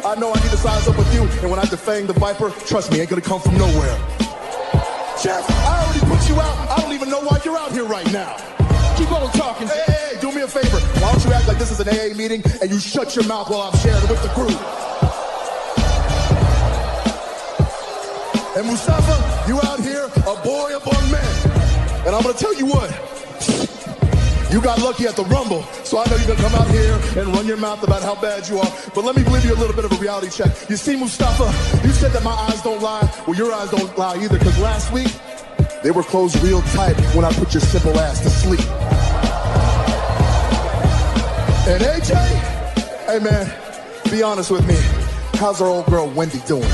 I know I need to size up with you, and when I defang the Viper, trust me, ain't gonna come from nowhere. Jeff, I already put you out. I don't even know why you're out here right now. Keep on talking. Hey, do me a favor. Why don't you act like this is an AA meeting and you shut your mouth while I'm sharing with the group? And Mustafa, you out here, a boy among men. And I'm gonna tell you what, you got lucky at the Rumble, so I know you're gonna come out here and run your mouth about how bad you are. But let me give you a little bit of a reality check. You see, Mustafa, you said that my eyes don't lie. Well, your eyes don't lie either, because last week, they were closed real tight when I put your simple ass to sleep. And AJ, hey man, be honest with me. How's our old girl Wendy doing?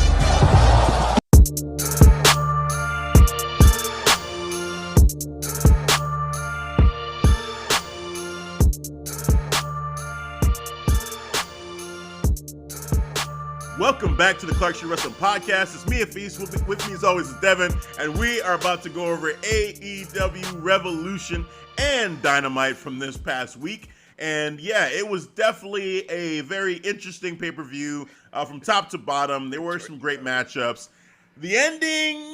Welcome back to the Clark Street Wrestling Podcast. It's me, Hafeez. With me as always is Devin, and we are about to go over AEW Revolution and Dynamite from this past week. And yeah, it was definitely a very interesting pay-per-view from top to bottom. There were some great matchups. The ending,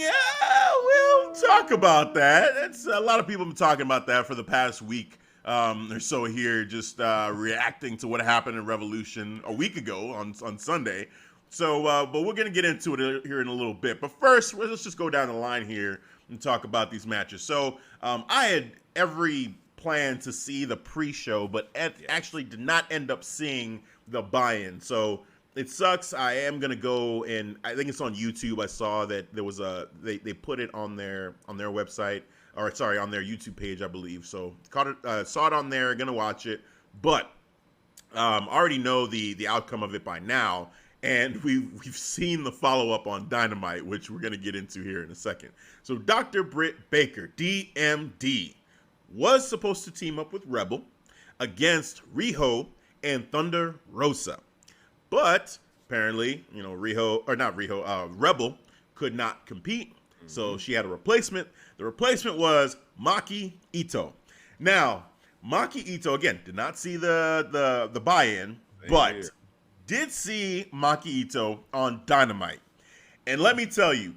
we'll talk about that. It's a lot of people have been talking about that for the past week or so here, just reacting to what happened in Revolution a week ago on Sunday. So, but we're going to get into it here in a little bit. But first, let's just go down the line here and talk about these matches. So, I had every plan to see the pre-show, but actually did not end up seeing the buy-in. So, it sucks. I am going to go, and I think it's on YouTube. I saw that there was they put it on their website, or sorry, on their YouTube page, I believe. So, saw it on there, going to watch it, but already know the outcome of it by now. And we've seen the follow-up on Dynamite, which we're going to get into here in a second. So Dr. Britt Baker, DMD, was supposed to team up with Rebel against Riho and Thunder Rosa. But apparently, Rebel could not compete. So she had a replacement. The replacement was Maki Ito. Now, Maki Ito, again, did not see the buy-in, but did see Maki Ito on Dynamite. And let me tell you,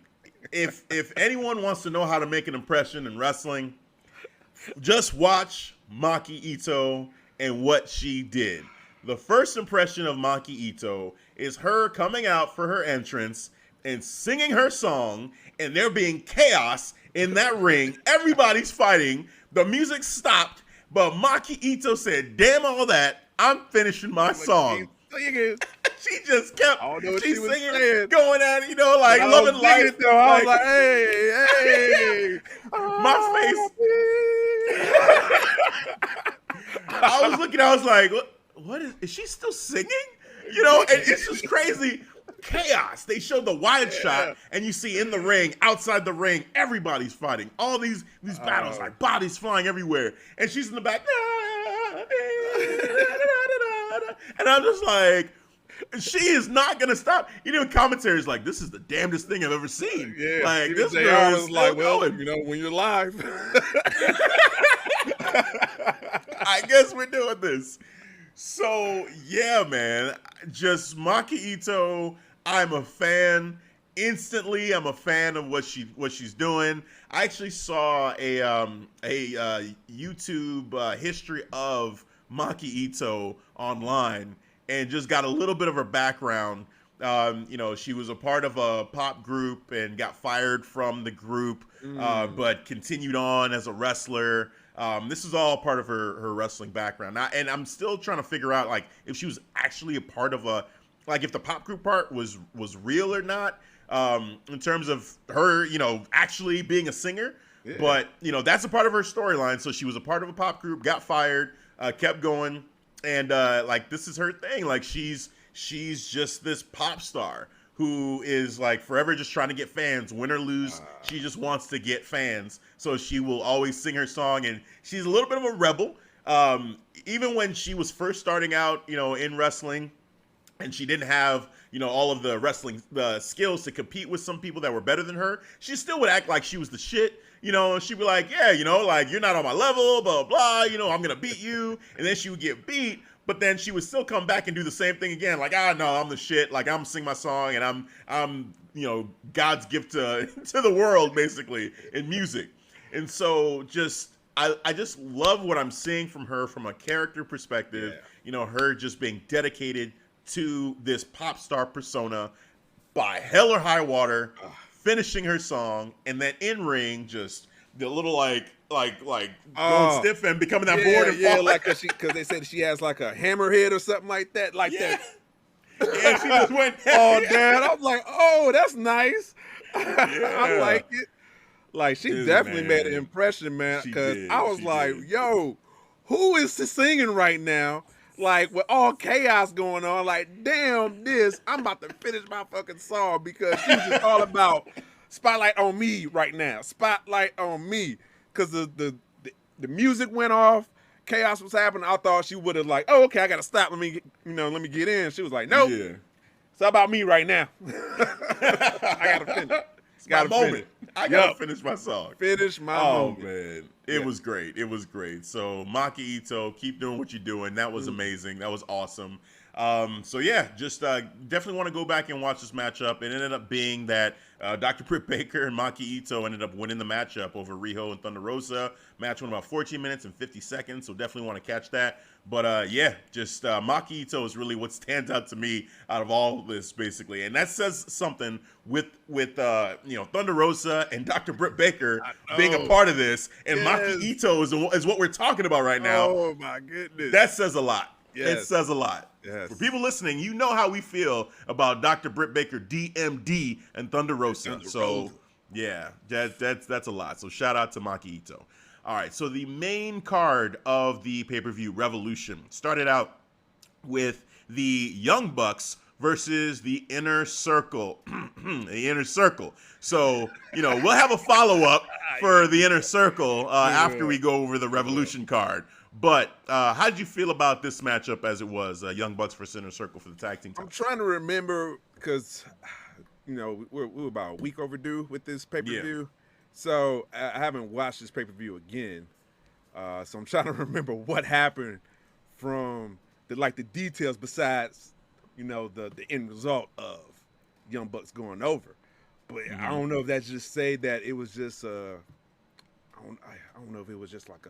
if anyone wants to know how to make an impression in wrestling, just watch Maki Ito and what she did. The first impression of Maki Ito is her coming out for her entrance and singing her song, and there being chaos in that ring. Everybody's fighting. The music stopped, but Maki Ito said, "Damn all that, I'm finishing my song." She just kept singing, going at it, like loving life. I was like, hey. My face. I was looking, I was like, what is she still singing? And it's just crazy. Chaos. They showed the wide shot, and you see in the ring, outside the ring, everybody's fighting. All these battles, like bodies flying everywhere. And she's in the back. And I'm just like, she is not gonna stop. Commentary's like, this is the damnedest thing I've ever seen. Yeah, like this girl is like, well, going. when you're live. I guess we're doing this. So yeah, man, just Maki Ito. I'm a fan. Instantly, I'm a fan of what she's doing. I actually saw a YouTube history of Maki Ito online, and just got a little bit of her background. She was a part of a pop group and got fired from the group, but continued on as a wrestler. This is all part of her wrestling background. And I'm still trying to figure out, like, if she was actually a part of if the pop group part was real or not, in terms of her, actually being a singer. Yeah. But, that's a part of her storyline. So she was a part of a pop group, got fired, kept going. And this is her thing. Like, she's just this pop star who is like forever just trying to get fans, win or lose. She just wants to get fans. So she will always sing her song, and she's a little bit of a rebel. Even when she was first starting out, in wrestling, and she didn't have, all of the wrestling skills to compete with some people that were better than her, she still would act like she was the shit. She'd be like, yeah, like, you're not on my level, blah, blah, I'm going to beat you. And then she would get beat. but then she would still come back and do the same thing again. Like, no, I'm the shit. Like, I'm sing my song, and I'm God's gift to to the world, basically, in music. And so I just love what I'm seeing from her from a character perspective. Yeah. Her just being dedicated to this pop star persona by hell or high water, finishing her song, and then in ring just the little like going stiff and becoming that board and falling. Like because they said she has like a hammerhead or something like that, that. And she just went, oh, Dad. I was like, oh, that's nice. I like it. Like, she definitely made an impression, man, because I was like, yo, who is singing right now? Like, with all chaos going on, like, damn this, I'm about to finish my fucking song because she's just all about spotlight on me right now. Spotlight on me. Because the music went off, chaos was happening. I thought she would have like, oh, okay, I got to stop. Let me get in. She was like, nope. Yeah. It's about me right now. I got to finish. It's my moment. I gotta finish my song. Finish my moment. Oh man, it was great. It was great. So Maki Ito, keep doing what you're doing. That was amazing. That was awesome. So yeah, just definitely want to go back and watch this matchup. It ended up being that Dr. Britt Baker and Maki Ito ended up winning the matchup over Riho and Thunder Rosa. Match went about 14 minutes and 50 seconds, so definitely want to catch that. But yeah, just Maki Ito is really what stands out to me out of all of this, basically. And that says something with Thunder Rosa and Dr. Britt Baker being a part of this, and Maki Ito is what we're talking about right now. Oh my goodness. That says a lot. Yes. It says a lot. Yes. For people listening, you know how we feel about Dr. Britt Baker, DMD, and Thunder Rosa. Yeah, that's a lot. So shout out to Maki Ito. All right, so the main card of the pay-per-view Revolution started out with the Young Bucks versus the Inner Circle. The Inner Circle. So, we'll have a follow-up for the Inner Circle after we go over the Revolution card. But how did you feel about this matchup as it was, Young Bucks versus Inner Circle for the tag team title? I'm trying to remember because, we're about a week overdue with this pay-per-view. Yeah. So I haven't watched this pay-per-view again. So I'm trying to remember what happened from the details besides, the end result of Young Bucks going over. But I don't know if that's just say that it was just I don't know if it was just like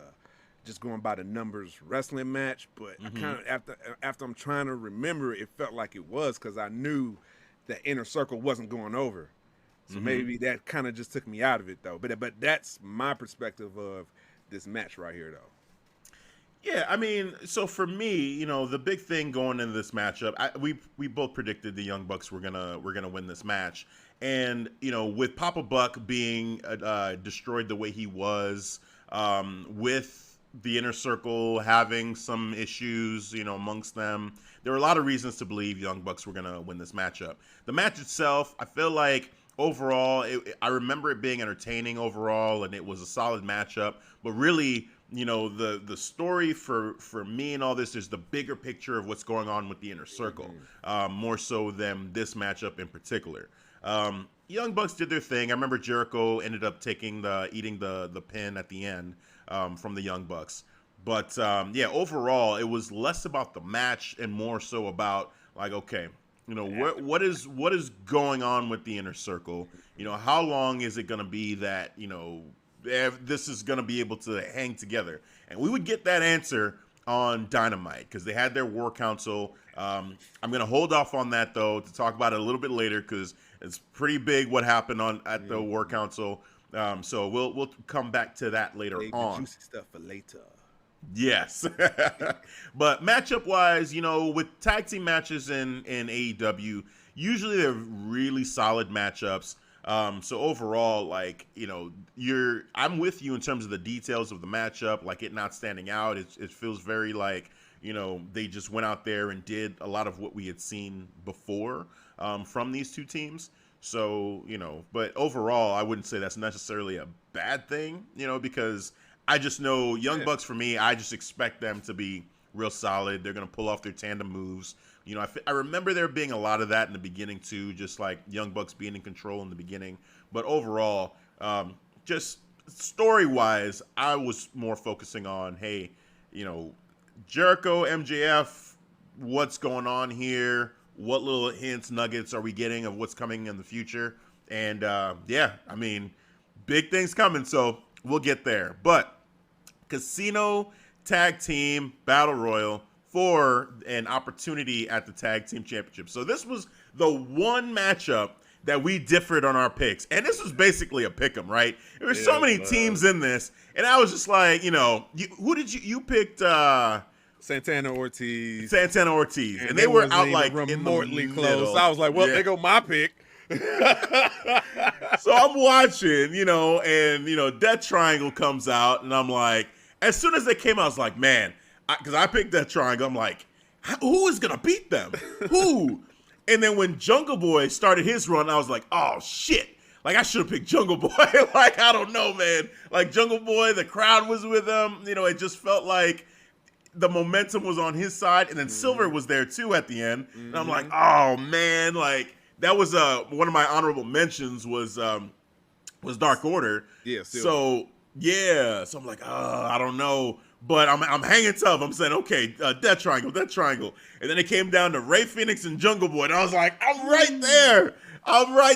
just going by the numbers wrestling match, but I kind of after I'm trying to remember, it felt like it was because I knew that Inner Circle wasn't going over. So maybe that kind of just took me out of it, though. But that's my perspective of this match right here, though. Yeah, I mean, so for me, the big thing going into this matchup, we both predicted the Young Bucks were gonna win this match, and with Papa Buck being destroyed the way he was, with the Inner Circle having some issues, amongst them, there were a lot of reasons to believe Young Bucks were gonna win this matchup. The match itself, I feel like. Overall, I remember it being entertaining overall, and it was a solid matchup. But really, the story for me and all this is the bigger picture of what's going on with the Inner Circle, more so than this matchup in particular. Young Bucks did their thing. I remember Jericho ended up eating the pin at the end from the Young Bucks. But yeah, overall, it was less about the match and more so about okay. What is going on with the Inner Circle? How long is it going to be that, this is going to be able to hang together? And we would get that answer on Dynamite because they had their War Council. I'm going to hold off on that, though, to talk about it a little bit later because it's pretty big what happened at the War Council. So we'll come back to that later on. Juicy stuff for later. Yes. But matchup-wise, with tag team matches in AEW, usually they're really solid matchups. So overall, I'm with you in terms of the details of the matchup, it not standing out. It feels very they just went out there and did a lot of what we had seen before from these two teams. So, but overall, I wouldn't say that's necessarily a bad thing, because I just know Young Bucks, for me, I just expect them to be real solid. They're going to pull off their tandem moves. I remember there being a lot of that in the beginning, too, just like Young Bucks being in control in the beginning. But overall, just story-wise, I was more focusing on, hey, Jericho, MJF, what's going on here? What little hints, nuggets are we getting of what's coming in the future? And yeah, I mean, big things coming, so we'll get there. But Casino Tag Team Battle Royal for an opportunity at the Tag Team Championship. So this was the one matchup that we differed on our picks. And this was basically a pick'em, right? There were so many teams in this. And I was just like, who did you picked Santana Ortiz. And they were out like remotely close. So I was like, well, there go my pick. So I'm watching, and Death Triangle comes out, and I'm like, as soon as they came out, I was like, man, because I picked Death Triangle, I'm like, who is gonna beat them? Who? And then when Jungle Boy started his run, I was like, oh shit. Like, I should have picked Jungle Boy. Like, I don't know, man. Like, Jungle Boy, the crowd was with him. It just felt like the momentum was on his side. And then Silver was there, too, at the end. And I'm like, oh, man. Like, that was one of my honorable mentions was Dark Order. Yeah, Silver. So, yeah. So I'm like, I don't know. But I'm hanging tough. I'm saying, okay, Death Triangle. And then it came down to Ray Phoenix and Jungle Boy. And I was like, I'm right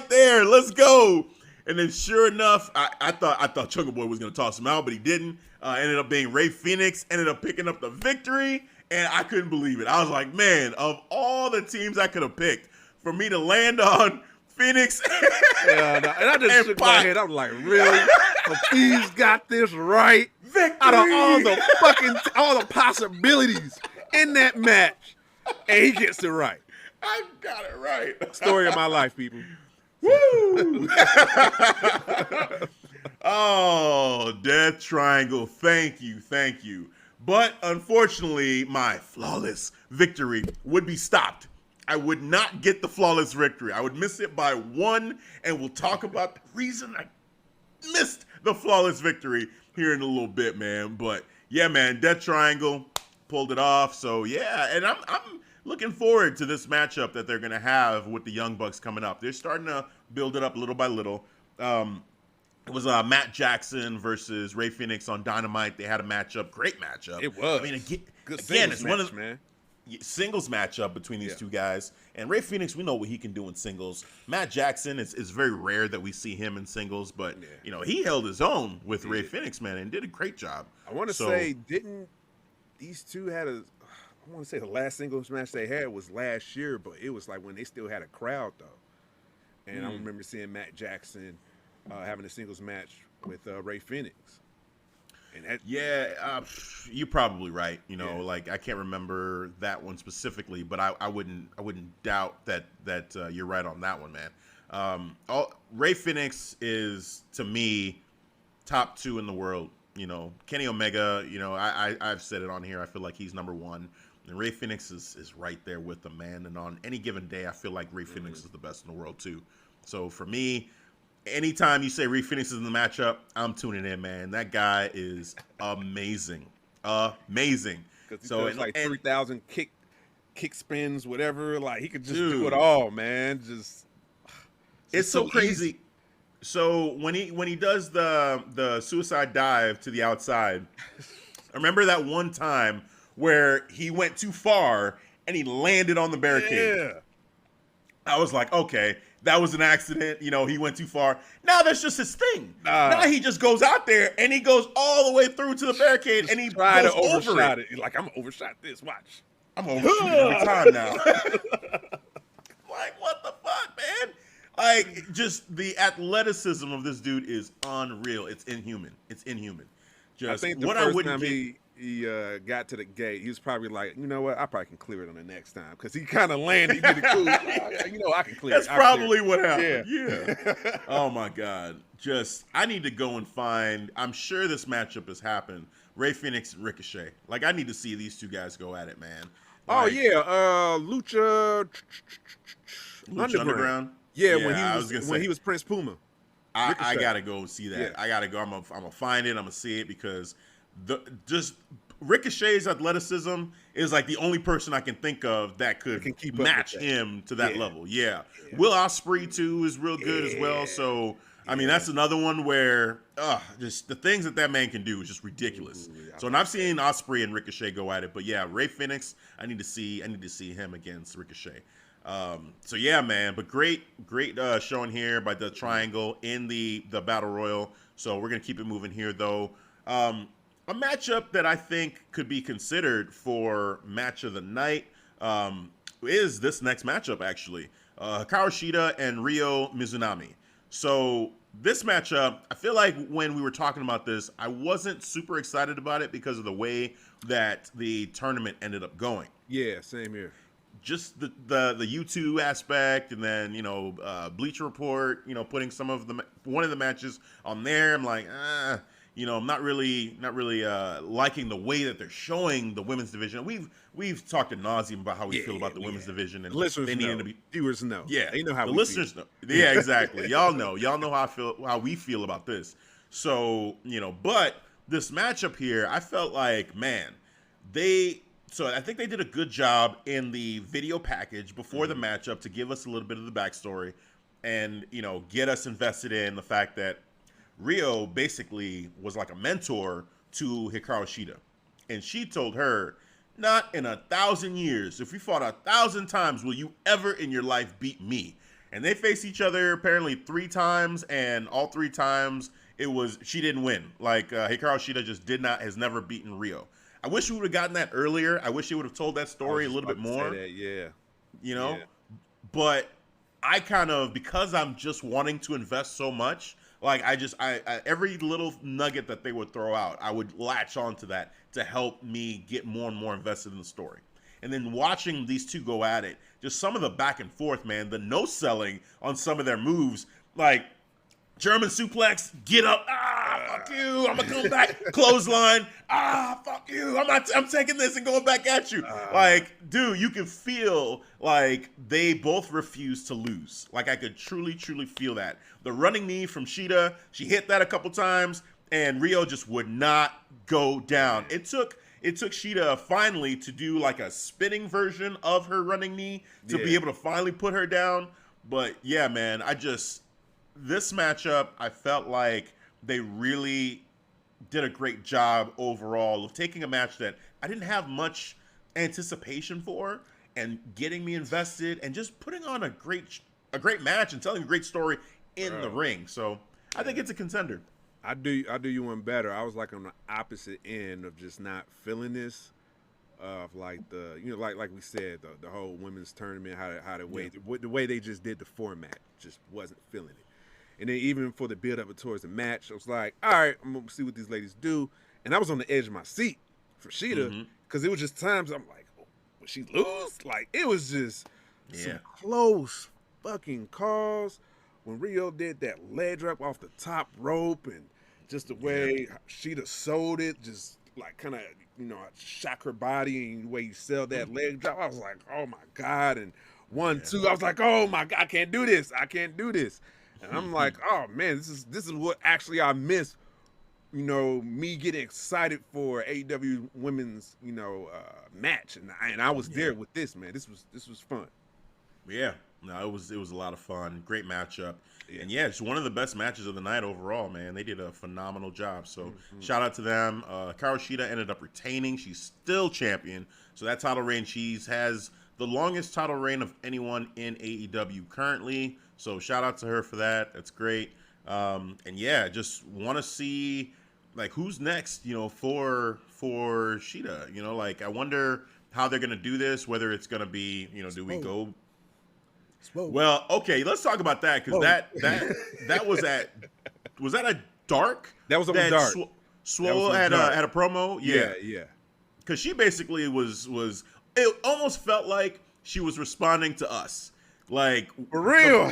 there. Let's go. And then sure enough, I thought Jungle Boy was going to toss him out, but he didn't. Ended up being Ray Phoenix. Ended up picking up the victory. And I couldn't believe it. I was like, man, of all the teams I could have picked, for me to land on Phoenix and I just shook my head. I'm like, really? Hafeez got this right. Victory. Out of all the possibilities in that match, and he gets it right. I got it right. Story of my life, people. Woo! Oh, Death Triangle. Thank you. But unfortunately, my flawless victory would be stopped. I would not get the flawless victory. I would miss it by one, and we'll talk about the reason I missed the flawless victory here in a little bit, man. But yeah, man, Death Triangle pulled it off. So yeah, and I'm looking forward to this matchup that they're gonna have with the Young Bucks coming up. They're starting to build it up little by little. It was Matt Jackson versus Ray Phoenix on Dynamite. They had a matchup, great matchup. It was. I mean, Good again, it's match, one of man. Singles matchup between these two guys. And Ray Phoenix, we know what he can do in singles. Matt Jackson, is very rare that we see him in singles, but he held his own with Ray Phoenix, man, and did a great job. I want to say, didn't these two had I want to say the last singles match they had was last year, but it was like when they still had a crowd though. And I remember seeing Matt Jackson having a singles match with Ray Phoenix. And you're probably right. Like I can't remember that one specifically, but I wouldn't doubt that you're right on that one, man. Ray Phoenix is, to me, top 2 in the world. Kenny Omega. I've said it on here. I feel like he's number 1, and Ray Phoenix is right there with them, man. And on any given day, I feel like Ray Phoenix is the best in the world too. So for me, anytime you say Ray Phoenix is in the matchup, I'm tuning in, man. That guy is amazing. Amazing. Because he does like 3,000 kick spins, whatever. Like, he could just do it all, man. It's so crazy. Easy. So when he does the suicide dive to the outside, I remember that one time where he went too far and he landed on the barricade. Yeah. I was like, okay, that was an accident. He went too far. Now that's just his thing. Now he just goes out there and he goes all the way through to the barricade and he goes to over it. He's like, I'm gonna overshot this. Watch. I'm gonna overshoot it every time now. Like, what the fuck, man? Like, just the athleticism of this dude is unreal. It's inhuman. Just I think the first time he got to the gate, he was probably like, you know what, I probably can clear it on the next time, because he kind of landed. He did it cool. I can clear it. That's probably what happened. Yeah. Oh my God. I need to go and find. I'm sure this matchup has happened. Ray Phoenix and Ricochet. Like, I need to see these two guys go at it, man. Like, Lucha Underground. Yeah, when he was Prince Puma. I gotta go see that. Yeah. I gotta go. I'm gonna find it. I'm gonna see it, because just Ricochet's athleticism is like the only person I can think of that could match him to that level. Yeah. Will Ospreay too is real good as well. So I mean, that's another one where just the things that man can do is just ridiculous. So, and I've seen Ospreay and Ricochet go at it, but yeah, Rey Fenix, I need to see him against Ricochet. So yeah, man, but great showing here by the Triangle in the Battle Royal. So we're gonna keep it moving here, though. A matchup that I think could be considered for match of the night is this next matchup, actually. Hikaru Shida and Ryo Mizunami. So this matchup, I feel like when we were talking about this, I wasn't super excited about it because of the way that the tournament ended up going. Yeah, same here. Just the U2 aspect, and then Bleacher Report, putting one of the matches on there. I'm like, I'm not really liking the way that they're showing the women's division. We've talked ad nauseum about how we feel about the women's division, and listeners they know. To be Viewers know. Yeah, they know how the we listeners feel. know. Yeah, exactly. Y'all know how we feel about this. So but this matchup here, I felt like, man, So I think they did a good job in the video package before the matchup to give us a little bit of the backstory and, get us invested in the fact that Ryo basically was like a mentor to Hikaru Shida. And she told her, not in 1,000 years, if we fought 1,000 times, will you ever in your life beat me? And they faced each other apparently 3 times, and all 3 times she didn't win. Like Hikaru Shida just has never beaten Ryo. I wish we would have gotten that earlier. I wish he would have told that story a little bit more. Yeah. But I kind of, because I'm just wanting to invest so much, like I every little nugget that they would throw out, I would latch onto that to help me get more and more invested in the story. And then watching these two go at it, just some of the back and forth, man, the no selling on some of their moves, like German suplex, get up, fuck you, I'm gonna come back, clothesline, fuck you, I'm taking this and going back at you. Like, dude, you can feel like they both refuse to lose. Like, I could truly, truly feel that. The running knee from Shida, she hit that a couple times, and Ryo just would not go down. It took Shida finally to do like a spinning version of her running knee to be able to finally put her down. But yeah, man, this matchup, I felt like they really did a great job overall of taking a match that I didn't have much anticipation for and getting me invested and just putting on a great match and telling a great story in the ring. So I think it's a contender. I do you one better. I was like on the opposite end of just not feeling this. Of like like we said, the whole women's tournament, the way they just did the format, just wasn't feeling it. And then even for the build up towards the match, I was like, all right, I'm gonna see what these ladies do. And I was on the edge of my seat for Shida because it was just times I'm like, will she lose? Like, it was just some close fucking calls. When Ryo did that leg drop off the top rope and just the way Shida sold it, just like kind of, shock her body and the way you sell that leg drop, I was like, oh my God. And 1, 2, I was like, oh my God, I can't do this. And I'm like, oh man, this is what actually I miss, me getting excited for AEW women's, match. And I was there with this, man. This was fun. Yeah. No, it was a lot of fun. Great matchup. Yeah. And yeah, it's one of the best matches of the night overall, man. They did a phenomenal job. So shout out to them. Hikaru Shida ended up retaining. She's still champion. So that title reign, has the longest title reign of anyone in AEW currently. So shout out to her for that. That's great. And yeah, just want to see like who's next, for Shida. Like I wonder how they're gonna do this. Whether it's gonna be, do we go? Well, okay, let's talk about that because that was that a Dark? That was on Dark. Swole had a promo. Yeah. Because she basically was. It almost felt like she was responding to us. Like for real,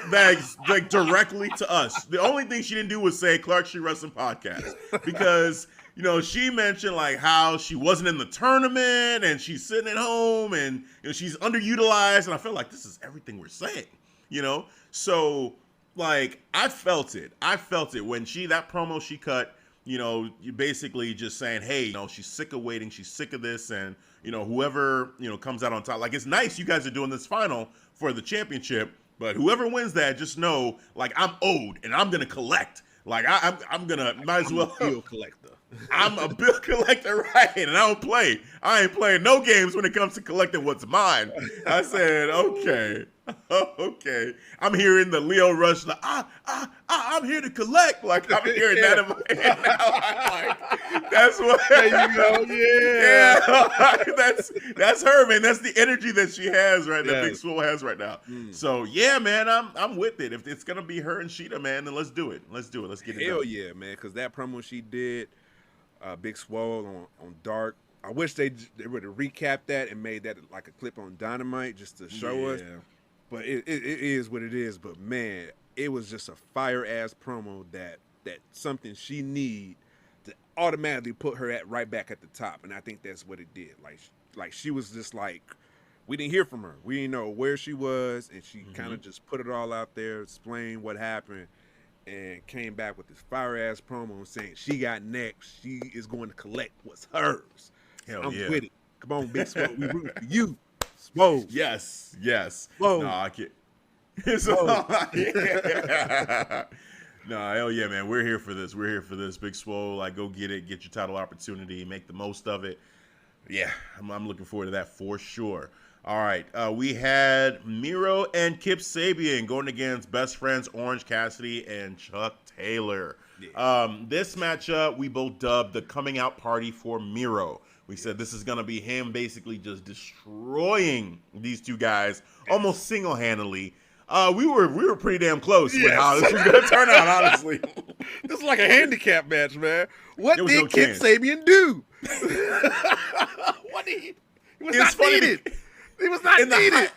like directly to us. The only thing she didn't do was say Clark She Wrestling Podcast because she mentioned like how she wasn't in the tournament and she's sitting at home and she's underutilized, and I feel like this is everything we're saying, So like I felt it when that promo she cut. You basically just saying, hey, she's sick of waiting, she's sick of this, and whoever comes out on top. Like it's nice you guys are doing this final for the championship, But whoever wins that, just know, like, I'm owed, and I'm gonna collect. Like, I'm gonna, might as well. I'm a bill collector. I'm a bill collector, right? And I don't play. I ain't playing no games when it comes to collecting what's mine. I said, okay. Okay. I'm hearing the Leo Rush, like, I'm here to collect. Like, I'm hearing that in my head now. I'm like, that's what. There you go. Yeah. That's her, man. That's the energy that she has right now, Yes. Big Swole has right now. So, yeah, man, I'm with it. If it's going to be her and Sheeta, man, then let's do it. Let's do it. Let's get it Hell done. yeah, man, because that promo she did, Big Swole on Dark, I wish they would have recapped that and made that like a clip on Dynamite just to show us. But it is what it is. But man, it was just a fire ass promo that something she need to automatically put her right back at the top, and I think that's what it did. Like she was just like, we didn't hear from her. We didn't know where she was, and she kind of just put it all out there, explained what happened, and came back with this fire ass promo saying she got next. She is going to collect what's hers. Hell I'm yeah. with it. Come on, Big Swole. We root for you. Swole. Yes. Whoa. No, I can't. No, hell yeah, man. We're here for this. Big Swole, like, go get it. Get your title opportunity. Make the most of it. Yeah, I'm looking forward to that for sure. All right, we had Miro and Kip Sabian going against best friends Orange Cassidy and Chuck Taylor. Yeah. This matchup we both dubbed the coming out party for Miro. We said this is going to be him basically just destroying these two guys almost single-handedly. We were pretty damn close with how this was going to turn out, honestly. This is like a handicap match, man. What There was did no Kip chance. Sabian do? He was not needed. He was not needed.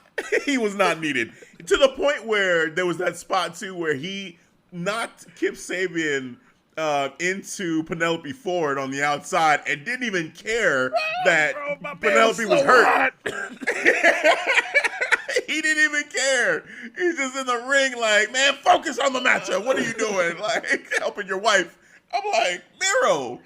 He was not needed. To the point where there was that spot, too, where he knocked Kip Sabian into Penelope Ford on the outside and didn't even care that Penelope was hurt. He didn't even care. He's just in the ring like, man, focus on the matchup. What are you doing? Like, helping your wife. I'm like, Miro,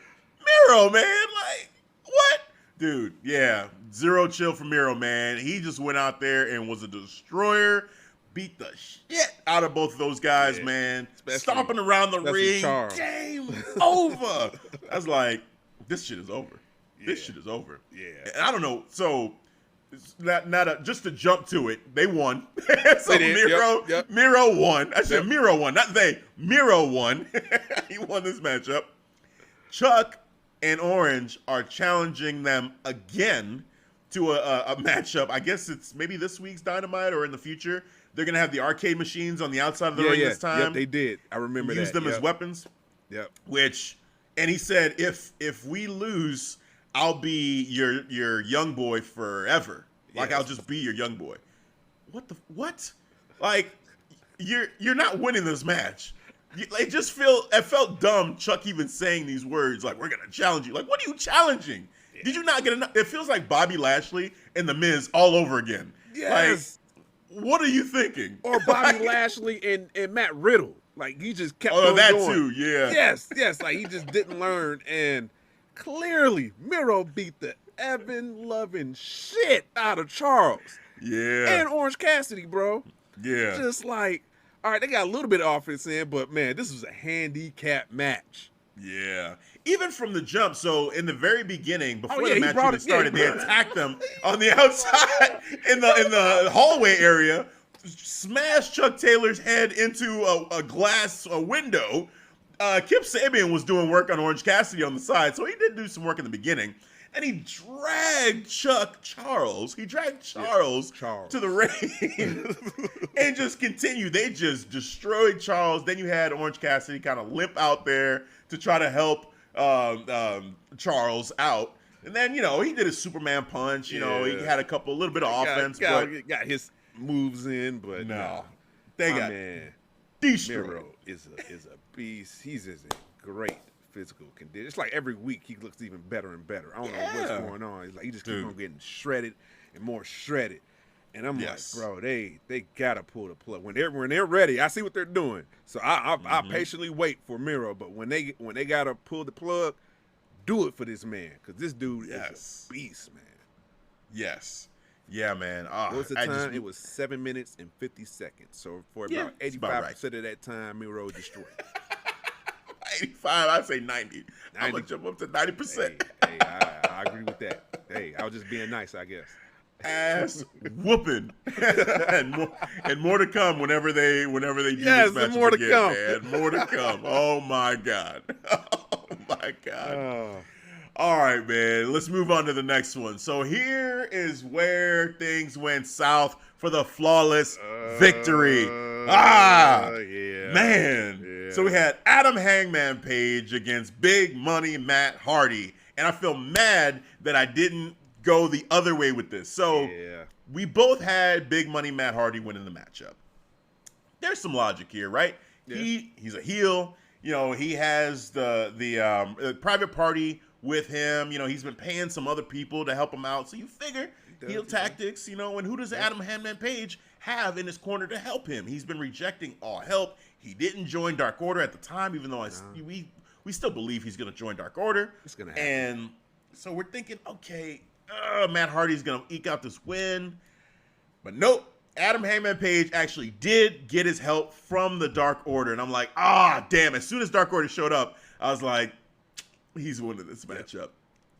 man. Like, what? Dude, yeah. Zero chill for Miro, man. He just went out there and was a destroyer. Beat the shit out of both of those guys, man. Stomping around the ring. Game over. I was like, this shit is over. This shit is over. Yeah. And I don't know. So, just to jump to it, they won. So Miro won. I said Miro won, not they. Miro won. He won this matchup. Chuck and Orange are challenging them again to a matchup. I guess it's maybe this week's Dynamite or in the future. They're going to have the arcade machines on the outside of the ring this time. Yep, they did. I remember Use them as weapons. Yep. And he said, if we lose, I'll be your young boy forever. Like, I'll just be your young boy. What? Like, you're not winning this match. It felt dumb, Chuck even saying these words, like, we're going to challenge you. Like, what are you challenging? Yeah. Did you not get enough? It feels like Bobby Lashley and The Miz all over again. Yes. Like, what are you thinking? Or Bobby Lashley and Matt Riddle. Like, he just kept going. That going. Too, yeah. Yes. Like, he just didn't learn. And clearly, Miro beat the Evan-loving shit out of Charles. Yeah. And Orange Cassidy, bro. Yeah. Just like, all right, they got a little bit of offense in, but, man, this was a handicap match. Yeah. Even from the jump, so in the very beginning, before the match even started, they attacked them on the outside in the hallway area, smashed Chuck Taylor's head into a glass window. Kip Sabian was doing work on Orange Cassidy on the side, so he did do some work in the beginning. And he dragged Charles to the ring and just continued. They just destroyed Charles. Then you had Orange Cassidy kind of limp out there to try to help Charles out. And then, he did a Superman punch. He had a little bit of offense. But got his moves in, but no. They got destroyed. Miro is a beast. He's in great physical condition. It's like every week he looks even better and better. I don't know what's going on. It's like he just keeps on getting shredded and more shredded. And I'm like, bro, they gotta pull the plug when they're ready. I see what they're doing, so I patiently wait for Miro. But when they gotta pull the plug, do it for this man, because this dude is a beast, man. Yes. Yeah, man. What was the time? It was 7 minutes and 50 seconds. So for about 85% of that time, Miro destroyed. 85, I'd say 90. I'm going to jump up to 90%. Hey, I agree with that. Hey, I was just being nice, I guess. Ass whooping. and more to come whenever they do this match more to again, come. Man. More to come. Oh, my God. Oh, my God. Oh. All right, man. Let's move on to the next one. So here is where things went south for the flawless victory. Man. Yeah. So we had Adam Hangman Page against Big Money Matt Hardy. And I feel mad that I didn't go the other way with this. So we both had Big Money Matt Hardy winning the matchup. There's some logic here, right? Yeah. He's a heel. You know, he has the private party with him. You know, he's been paying some other people to help him out. So you figure heel tactics, you know, and who does Adam Hangman Page have in his corner to help him? He's been rejecting all help. He didn't join Dark Order at the time, even though we still believe he's going to join Dark Order. It's going to happen. And so we're thinking, okay, Matt Hardy's going to eke out this win. But nope. Adam Hangman Page actually did get his help from the Dark Order. And I'm like, damn. As soon as Dark Order showed up, I was like, he's winning this matchup.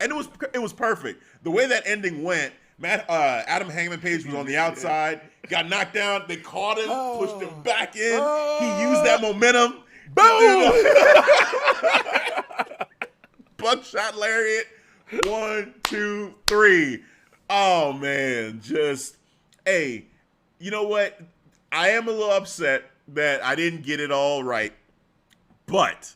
And it was perfect. The way that ending went, Adam Hangman Page was on the outside, got knocked down. They caught him, pushed him back in. He used that momentum. Boom! Buckshot lariat. 1, 2, 3. Oh, man. Hey, you know what? I am a little upset that I didn't get it all right. But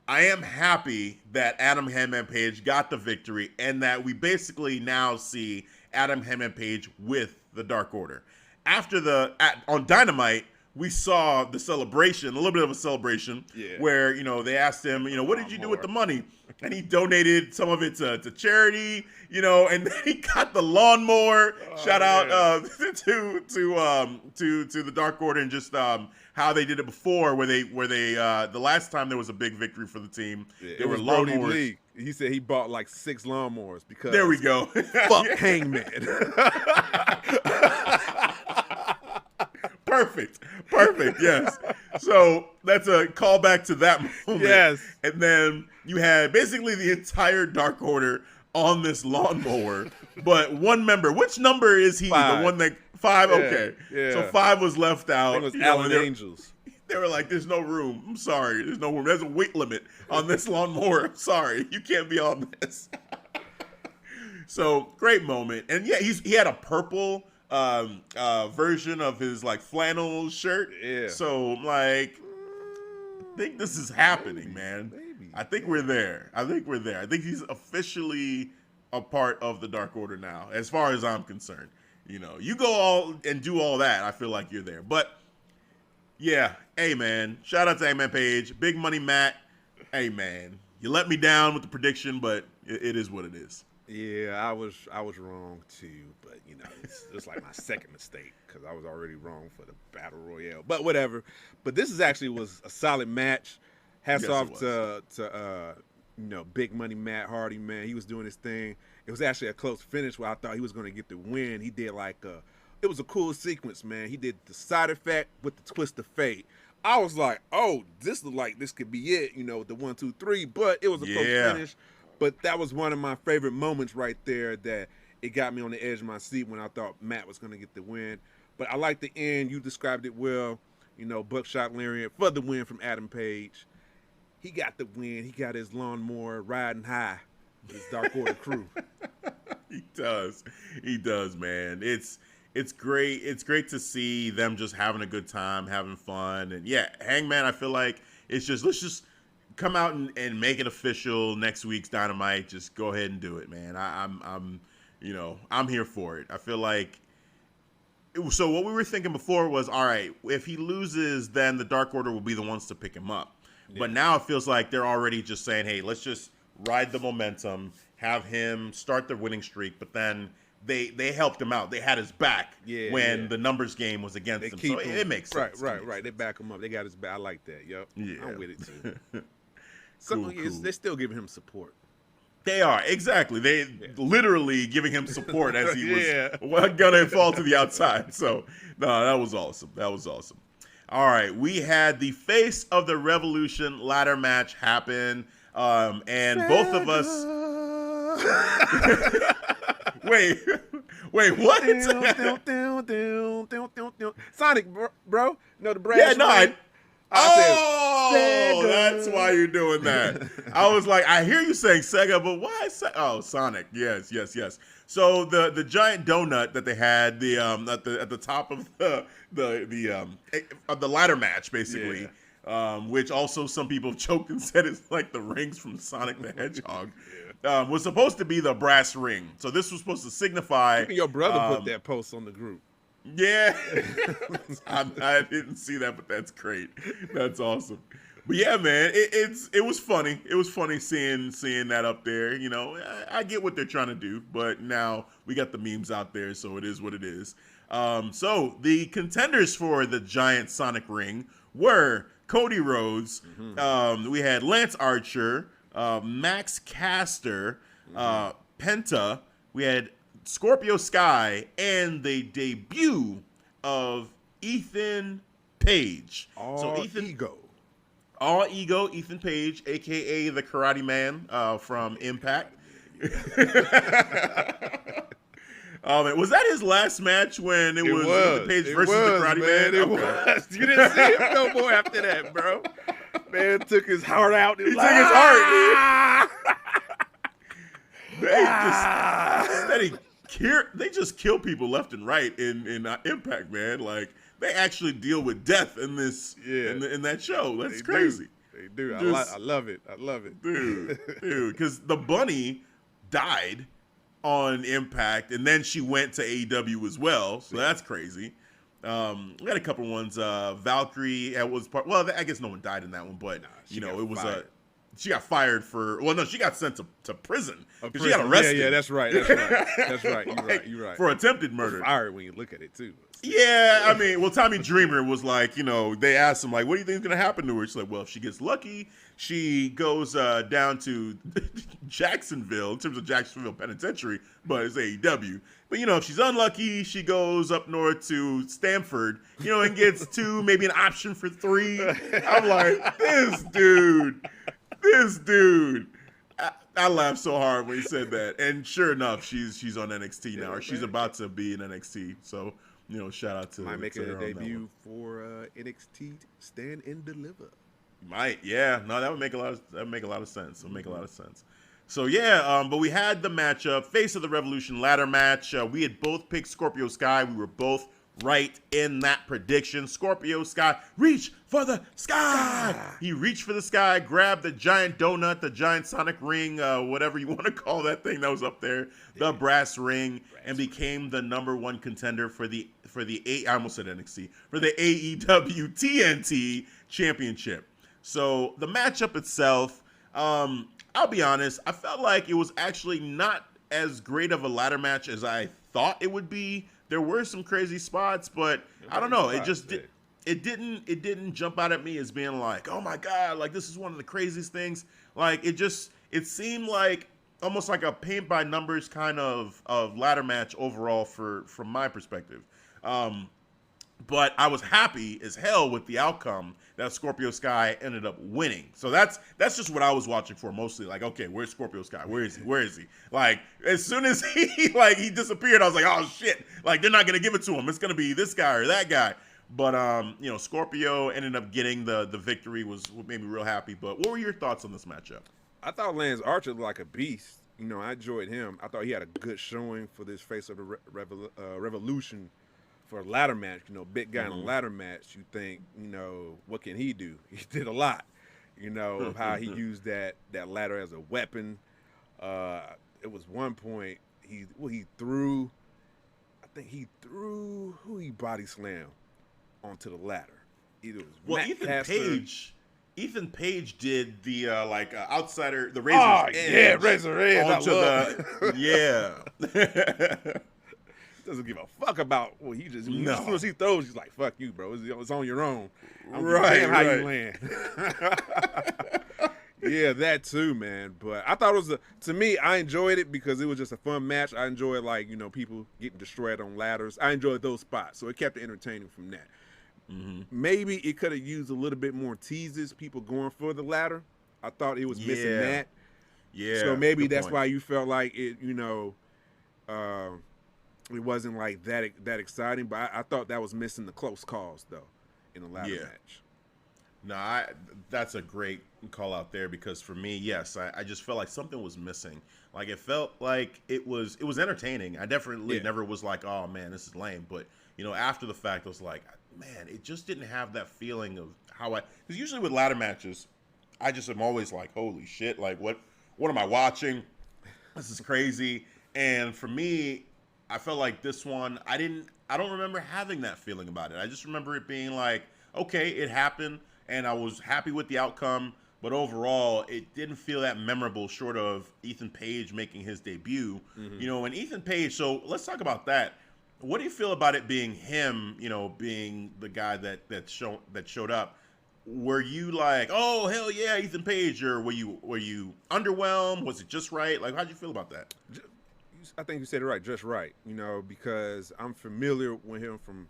I am happy that Adam Hangman Page got the victory and that we basically now see Adam Hangman Page with the Dark Order. On Dynamite, we saw the celebration, a little bit of a celebration, where, you know, they asked him, you know, what did you do with the money? And he donated some of it to charity, you know, and then he got the lawnmower. Shout out to the Dark Order and just how they did it before, where they the last time there was a big victory for the team, there were lawnmowers. He said he bought like 6 lawnmowers because there we go. Fuck Hangman. Perfect, yes. So that's a callback to that moment. Yes. And then you had basically the entire Dark Order on this lawnmower, but one member. Which number is he? 5. The one that 5? Okay. Yeah. So 5 was left out. It was Allen Angels. They were like, there's no room. I'm sorry. There's no room. There's a weight limit on this lawnmower. I'm sorry. You can't be on this. So great moment. And yeah, he had a purple version of his like flannel shirt. Yeah. So like, I think this is happening, man. Maybe. I think we're there. I think he's officially a part of the Dark Order now, as far as I'm concerned. You know, you go all and do all that, I feel like you're there. But yeah, hey man, shout out to Hangman Page, Big Money Matt. Hey man, you let me down with the prediction, but it is what it is. Yeah, I was wrong too, but you know, it's like my second mistake because I was already wrong for the Battle Royale. But whatever. But this was a solid match. Hats off to you know, Big Money Matt Hardy, man. He was doing his thing. It was actually a close finish where I thought he was going to get the win. He did it was a cool sequence, man. He did the side effect with the twist of fate. I was like, oh, this looked like this could be it, you know, with the 1, 2, 3. But it was a close finish. But that was one of my favorite moments right there that it got me on the edge of my seat when I thought Matt was going to get the win. But I like the end. You described it well. You know, buckshot lariat for the win from Adam Page. He got the win. He got his lawnmower riding high with his Dark Order crew. He does, man. It's great. It's great to see them just having a good time, having fun. And yeah, Hangman, I feel like let's just come out and make it official next week's Dynamite. Just go ahead and do it, man. I'm here for it. I feel like so what we were thinking before was, all right, if he loses, then the Dark Order will be the ones to pick him up. Yeah. But now it feels like they're already just saying, hey, let's just ride the momentum, have him start the winning streak, but then they helped him out. They had his back when the numbers game was against him. So it makes sense. Right. They back him up. They got his back. I like that. Yep. Yeah. I'm with it too. They're still giving him support. They are, exactly. They literally giving him support as he was gonna fall to the outside. So, no, that was awesome. That was awesome. All right, we had the Face of the Revolution ladder match happen, and both of us. Wait, what? Sonic, bro. No, the brass. Yeah, no, ring. that's why you're doing that. I was like, I hear you saying Sega, but why? Oh, Sonic. Yes. So the giant donut that they had at the top of the ladder match, basically, which also some people have choked and said it's like the rings from Sonic the Hedgehog, was supposed to be the brass ring. So this was supposed to signify. Your brother put that post on the group. Yeah, I didn't see that, but that's great. That's awesome. But yeah, man, it was funny. It was funny seeing that up there. You know, I get what they're trying to do, but now we got the memes out there, so it is what it is. So the contenders for the giant Sonic ring were Cody Rhodes. We had Lance Archer, Max Caster, Penta. We had Scorpio Sky, and the debut of Ethan Page. All ego, Ethan Page, aka the Karate Man from Impact. Was that his last match when it was Ethan Page versus the Karate Man? It was. You didn't see him no more after that, bro. Man took his heart out. He took his heart. They just kill people left and right in Impact, man. Like, they actually deal with death in this in that show. That's crazy. They do. I love it. dude. Because the bunny died on Impact, and then she went to AEW as well. So that's crazy. We got a couple ones. Valkyrie was part. Well, I guess no one died in that one, but it was fired. She got fired for. Well, no, she got sent to prison because she got arrested. Yeah, that's right. You're right. For attempted murder. Fired when you look at it too. Yeah, I mean, well, Tommy Dreamer was like, they asked him like, what do you think is gonna happen to her? She's like, well, if she gets lucky, she goes down to Jacksonville in terms of Jacksonville Penitentiary, but it's AEW. But if she's unlucky, she goes up north to Stamford, and gets 2, maybe an option for 3. I'm like, this dude. I laughed so hard when he said that. And sure enough, she's on NXT now, or she's about to be in NXT. So, shout out to might make a debut for NXT Stand and Deliver. Might, yeah. No, that would make a lot of sense. It would make a lot of sense. So yeah, but we had the matchup, Face of the Revolution ladder match. We had both picked Scorpio Sky. We were both right in that prediction. Scorpio Sky, reach for the sky. He reached for the sky, grabbed the giant donut, the giant Sonic ring, whatever you want to call that thing that was up there, the brass ring, and became the #1 contender for the I almost said NXT, for the AEW TNT Championship. So the matchup itself, I'll be honest, I felt like it was actually not as great of a ladder match as I thought it would be. There were some crazy spots, but I don't know. It just it didn't jump out at me as being like, oh my god, like this is one of the craziest things. Like it seemed like almost like a paint by numbers kind of ladder match overall from my perspective. But I was happy as hell with the outcome that Scorpio Sky ended up winning. So that's just what I was watching for mostly. Like, okay, where's Scorpio Sky? Where is he? Like, as soon as he disappeared, I was like, oh shit! Like, they're not gonna give it to him. It's gonna be this guy or that guy. But Scorpio ended up getting the victory, what made me real happy. But what were your thoughts on this matchup? I thought Lance Archer looked like a beast. I enjoyed him. I thought he had a good showing for this Face of the Revolution. For a ladder match, big guy in a ladder match, you think, what can he do? He did a lot, of how he used that ladder as a weapon. It was one point he threw who he body slammed onto the ladder. Either it was Ethan Page did the outsider, the Razor's Edge. Razor Edge. Yeah. Doesn't give a fuck about he just as soon as he throws, he's like, fuck you, bro. It's on your own. Right. How you land. Yeah, that too, man. But I thought it was to me, I enjoyed it because it was just a fun match. I enjoyed people getting destroyed on ladders. I enjoyed those spots, so it kept it entertaining from that. Mm-hmm. Maybe it could have used a little bit more teases, people going for the ladder. I thought it was missing that. Yeah. So maybe that's why you felt like it, it wasn't like that exciting. But I thought that was missing the close calls though in the ladder match. No, that's a great call out there because for me, yes, I just felt like something was missing. Like it felt like it was entertaining. I definitely never was like, oh man, this is lame. But after the fact, I was like, man, it just didn't have that feeling of how because usually with ladder matches, I just am always like, holy shit, like what am I watching? This is crazy. And for me, I felt like this one, I don't remember having that feeling about it. I just remember it being like, okay, it happened. And I was happy with the outcome, but overall, it didn't feel that memorable short of Ethan Page making his debut. Mm-hmm. And Ethan Page, so let's talk about that. What do you feel about it being him, being the guy that showed up? Were you like, oh, hell yeah, Ethan Page, or were you underwhelmed? Was it just right? Like, how'd you feel about that? I think you said it right, just right, because I'm familiar with him from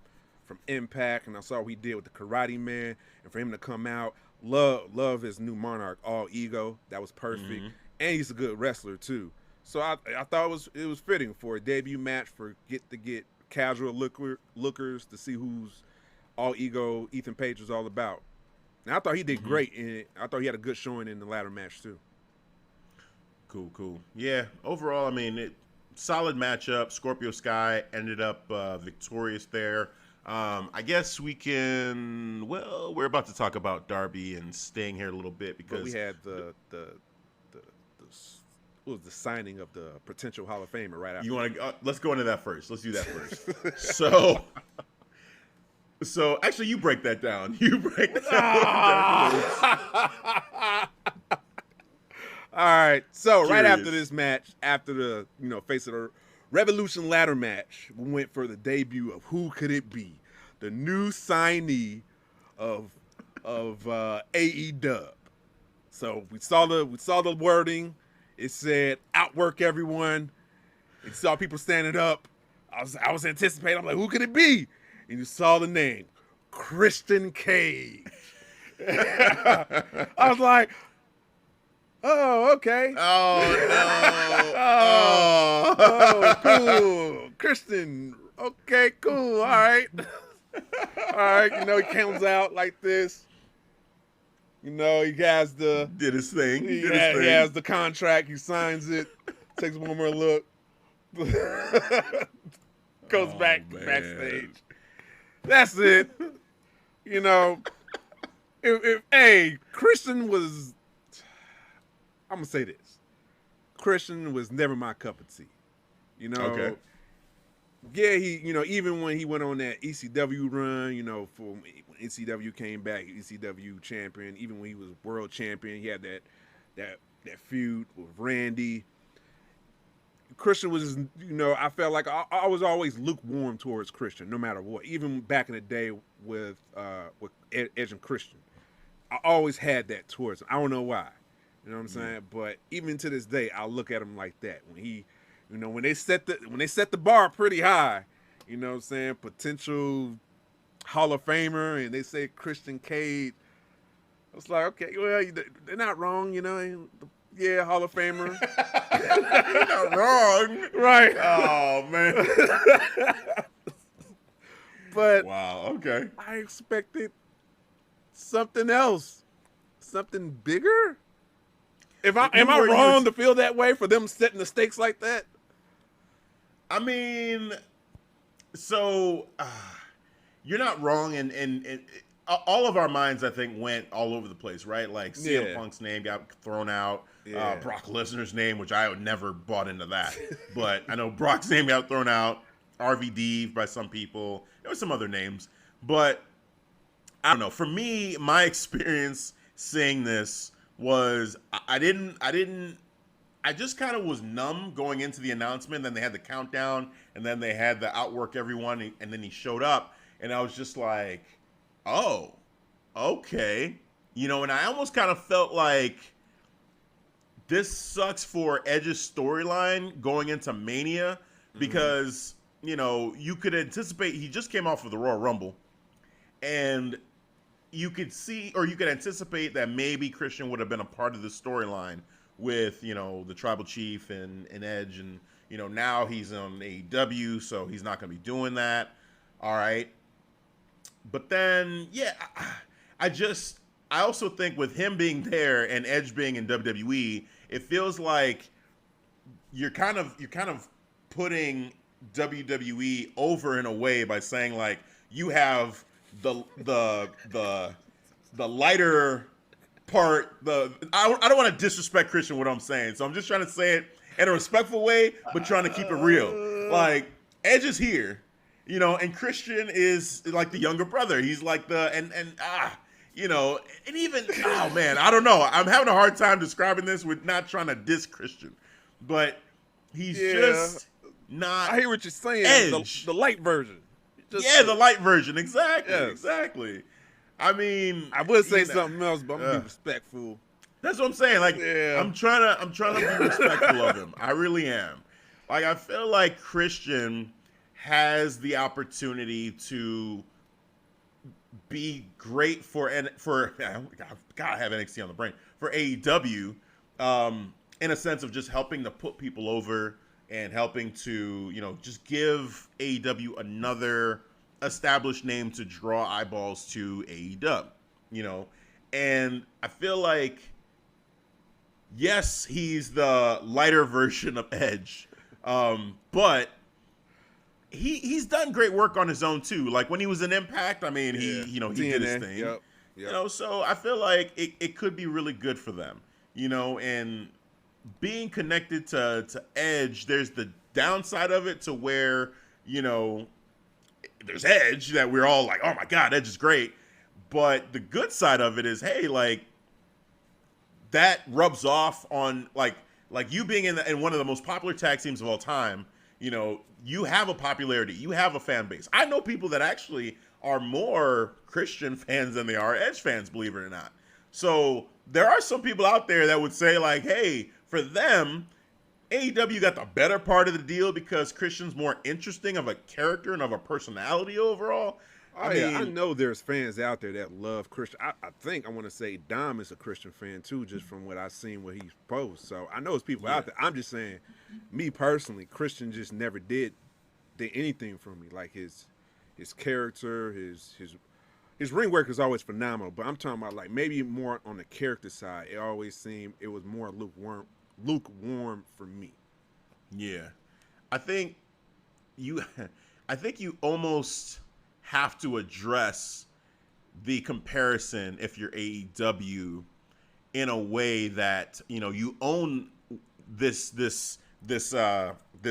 Impact, and I saw what he did with the Karate Man, and for him to come out, love his new Monarch, all ego, that was perfect, Mm-hmm. and he's a good wrestler too. So I thought it was fitting for a debut match for get casual lookers to see who's all ego Ethan Page was all about. And I thought he did great in it. I thought he had a good showing in the ladder match too. Cool. Yeah, overall, I mean, solid matchup. Scorpio Sky ended up victorious there. I guess we can. Well, we're about to talk about Darby and staying here a little bit because we had the what was the signing of the potential Hall of Famer right after. You want to? Let's go into that first. Let's do that first. So actually, you break that down. You break that down. All right. So right after this match, after the Face of the Revolution ladder match, we went for the debut of who could it be? The new signee of AEW. So we saw the wording. It said outwork everyone. You saw people standing up. I was anticipating. I'm like, who could it be? And you saw the name, Christian Cage. I was like, oh, okay. Oh, no. Oh, cool. Christian. Okay, cool. All right. All right. He comes out like this. He has the... Did his thing. He has the contract. He signs it. Takes one more look. Goes backstage. That's it. If Christian was... I'm going to say this. Christian was never my cup of tea. Okay. Yeah, he, even when he went on that ECW run, for when ECW came back, ECW champion, even when he was world champion, he had that feud with Randy. Christian was, I felt like I was always lukewarm towards Christian, no matter what. Even back in the day with Edge and Christian, I always had that towards him. I don't know why. You know what I'm saying? But even to this day, I look at him like that. When he, when they set the bar pretty high, you know what I'm saying? Potential Hall of Famer, and they say Christian Cage. I was like, okay, well, they're not wrong, Yeah, Hall of Famer. You're not wrong. Right. Oh, man. But wow, okay. I expected something else. Something bigger? Am I wrong to feel that way for them setting the stakes like that? I mean, so you're not wrong, and all of our minds, I think, went all over the place, right? Like CM Punk's name got thrown out, Brock Lesnar's name, which I would never bought into that, but I know Brock's name got thrown out, RVD by some people. There were some other names, but I don't know. For me, my experience seeing this was I just kind of was numb going into the announcement. Then they had the countdown, and then they had the outwork everyone, and then he showed up, and I was just like, oh, okay. And I almost kind of felt like this sucks for Edge's storyline going into Mania because, you know, you could anticipate he just came off of the Royal Rumble, and you could see, or you could anticipate that maybe Christian would have been a part of the storyline with, you know, the Tribal Chief and Edge, and, you know, now he's on AEW, so he's not going to be doing that. All right. But then, yeah, I also think with him being there and Edge being in WWE, it feels like you're kind of putting WWE over in a way by saying, like, you have the lighter part. I don't want to disrespect Christian what I'm saying, so I'm just trying to say it in a respectful way, but trying to keep it real. Like, Edge is here, you know, and Christian is like the younger brother. He's like you know, and even, oh man, I don't know. I'm having a hard time describing this with not trying to diss Christian, but he's just not. I hear what you're saying. Edge. The light version. The light version. Exactly. Yes. Exactly. I mean, I would say something else, but I'm gonna be respectful. That's what I'm saying. Like, I'm trying to be respectful of him. I really am. Like, I feel like Christian has the opportunity to be great for God, I have NXT on the brain, for AEW, in a sense of just helping to put people over and helping to, you know, just give AEW another established name to draw eyeballs to AEW, you know. And I feel like, yes, he's the lighter version of Edge, but he's done great work on his own too. Like when he was in Impact, I mean, he did his thing. Yep. You know, so I feel like it could be really good for them, you know, and being connected to Edge, there's the downside of it to where, you know, there's Edge that we're all like, oh my God, Edge is great. But the good side of it is, hey, like, that rubs off on like you being in one of the most popular tag teams of all time. You know, you have a popularity, you have a fan base. I know people that actually are more Christian fans than they are Edge fans, believe it or not. So there are some people out there that would say, like, hey, for them, AEW got the better part of the deal because Christian's more interesting of a character and of a personality overall. I mean, I know there's fans out there that love Christian. I think I want to say Dom is a Christian fan too, just from what I've seen what he's posts. So I know there's people out there. I'm just saying, me personally, Christian just never did anything for me. Like his character, his ring work is always phenomenal. But I'm talking about like maybe more on the character side. It always seemed it was more lukewarm for me. Yeah, I think you almost have to address the comparison if you're AEW in a way that, you know, you own this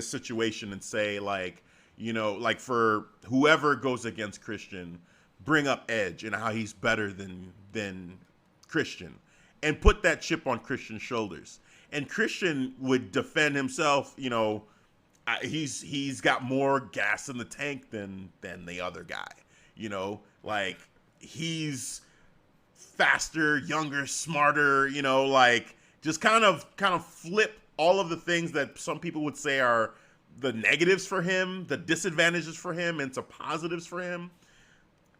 situation and say, like, you know, like for whoever goes against Christian, bring up Edge and how he's better than Christian and put that chip on Christian's shoulders. And Christian would defend himself, you know, he's got more gas in the tank than the other guy. You know, like he's faster, younger, smarter, you know, like just kind of flip all of the things that some people would say are the negatives for him, the disadvantages for him, into positives for him.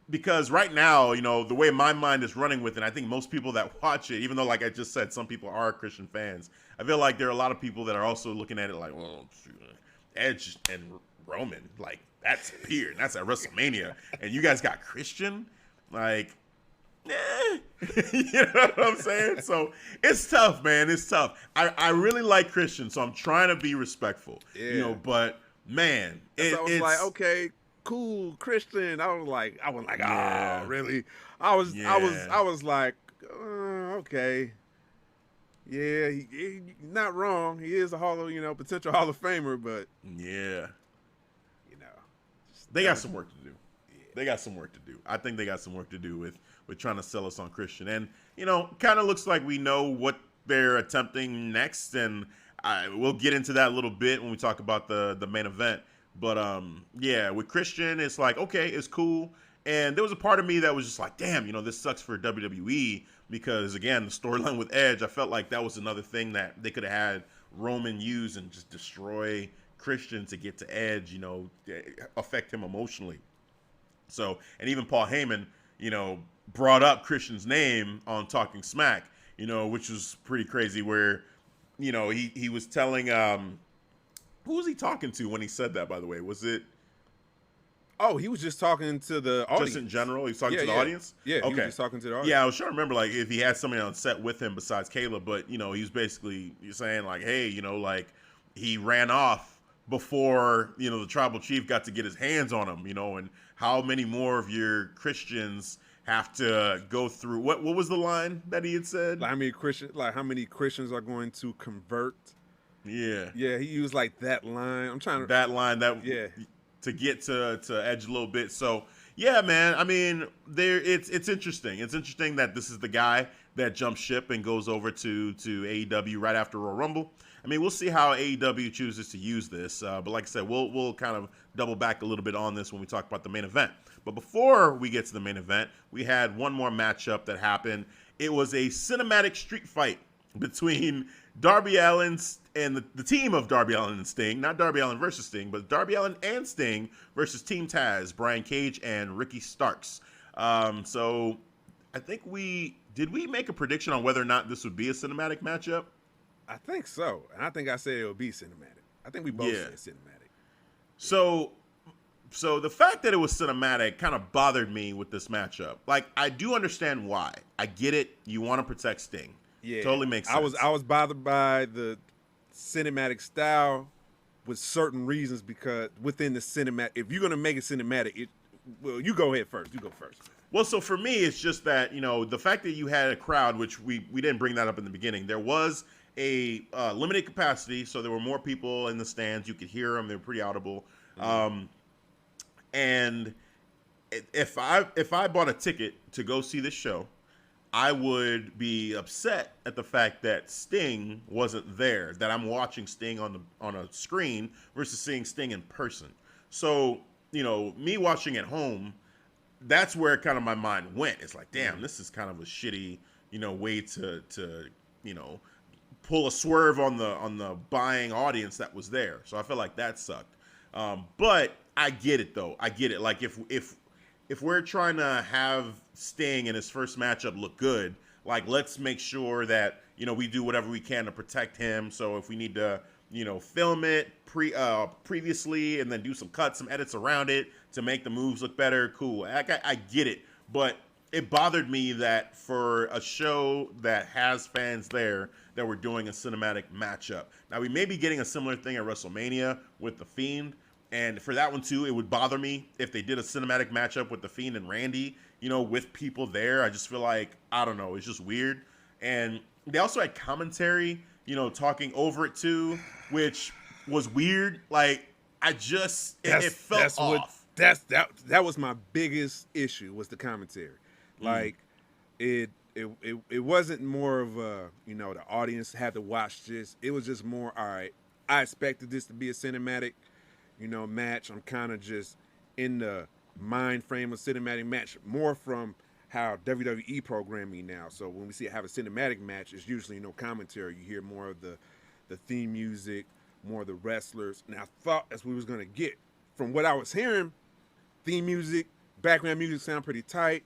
Because right now, you know, the way my mind is running with it, I think most people that watch it, even though, like I just said, some people are Christian fans, I feel like there are a lot of people that are also looking at it like, well, Edge and Roman, like, that's here, that's at WrestleMania, and you guys got Christian, like, you know what I'm saying? So it's tough, man. It's tough. I really like Christian, so I'm trying to be respectful, you know. But man, I was like, okay, cool, Christian. I was like, oh, really? I was like, okay. Yeah, he not wrong. He is a potential Hall of Famer, but yeah. They got some work to do. They got some work to do. I think they got some work to do with trying to sell us on Christian. And, you know, kind of looks like we know what they're attempting next. And we'll get into that a little bit when we talk about the main event. But, yeah, with Christian, it's like, okay, it's cool. And there was a part of me that was just like, damn, this sucks for WWE because, again, the storyline with Edge, I felt like that was another thing that they could have had Roman use and just destroy Christian to get to Edge, affect him emotionally. So, and even Paul Heyman, brought up Christian's name on Talking Smack, which was pretty crazy where, he was telling, who was he talking to when he said that, by the way? Was it? Oh, he was just talking to the audience. Just in general? He was talking to the audience? Yeah, okay. He was just talking to the audience. Yeah, I was trying to remember, like, if he had somebody on set with him besides Caleb, but, he was basically saying, like, hey, like, he ran off before, the tribal chief got to get his hands on him, and how many more of your Christians have to go through, what was the line that he had said? Like, how many Christians are going to convert? Yeah. Yeah, he used, like, that line. Yeah. To get to Edge a little bit. So yeah, man. I mean, it's interesting. It's interesting that this is the guy that jumps ship and goes over to AEW right after Royal Rumble. I mean, we'll see how AEW chooses to use this. But like I said, we'll kind of double back a little bit on this when we talk about the main event. But before we get to the main event, we had one more matchup that happened. It was a cinematic street fight between Darby Allin and the team of Darby Allin and Sting, not Darby Allin versus Sting, but Darby Allin and Sting versus Team Taz, Brian Cage and Ricky Starks. So I think did we make a prediction on whether or not this would be a cinematic matchup? I think so. And I think I said it would be cinematic. I think we both said cinematic. So the fact that it was cinematic kind of bothered me with this matchup. Like, I do understand why. I get it. You want to protect Sting. Yeah, totally makes sense. I was bothered by the cinematic style with certain reasons because within the cinematic, if you're gonna make it cinematic, you go ahead first. You go first. Well, so for me, it's just that the fact that you had a crowd, which we didn't bring that up in the beginning. There was a limited capacity, so there were more people in the stands. You could hear them; they were pretty audible. And if I bought a ticket to go see this show, I would be upset at the fact that Sting wasn't there, that I'm watching Sting on a screen versus seeing Sting in person. So, me watching at home, that's where kind of my mind went. It's like, damn, this is kind of a shitty, way to pull a swerve on the buying audience that was there. So I feel like that sucked. But I get it though. I get it. Like if we're trying to have Sting in his first matchup look good, like let's make sure that we do whatever we can to protect him. So if we need to film it previously and then do some cuts, some edits around it to make the moves look better, cool. I get it, but it bothered me that for a show that has fans there that we're doing a cinematic matchup. Now we may be getting a similar thing at WrestleMania with The Fiend. And for that one, too, it would bother me if they did a cinematic matchup with The Fiend and Randy, with people there. I just feel like, I don't know, it's just weird. And they also had commentary, talking over it, too, which was weird. Like, it felt off. That was my biggest issue, was the commentary. Like, it wasn't more of a, the audience had to watch this. It was just more, all right, I expected this to be a cinematic match. I'm kind of just in the mind frame of cinematic match more from how WWE programming now. So when we have a cinematic match, it's usually commentary. You hear more of the theme music, more of the wrestlers. And I thought that's what we was going to get. From what I was hearing, theme music, background music sound pretty tight.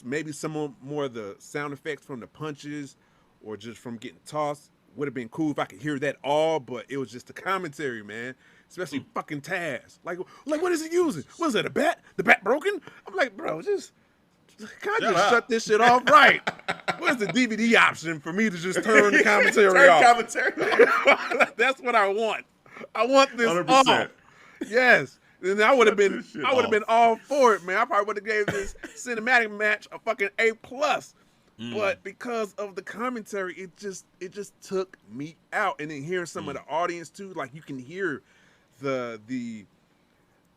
Maybe some more of the sound effects from the punches or just from getting tossed. Would have been cool if I could hear that all, but it was just the commentary, man. Especially fucking Taz. Like what is he using? What is that, a bat? The bat broken? I'm like, bro, can I just shut this shit off? Right. Where's the DVD option for me to just turn the commentary off? That's what I want. I want this 100%. Off. Yes. And I would have been all for it, man. I probably would have gave this cinematic match a fucking A+. But because of the commentary, it just took me out. And then hearing some of the audience too, like you can hear the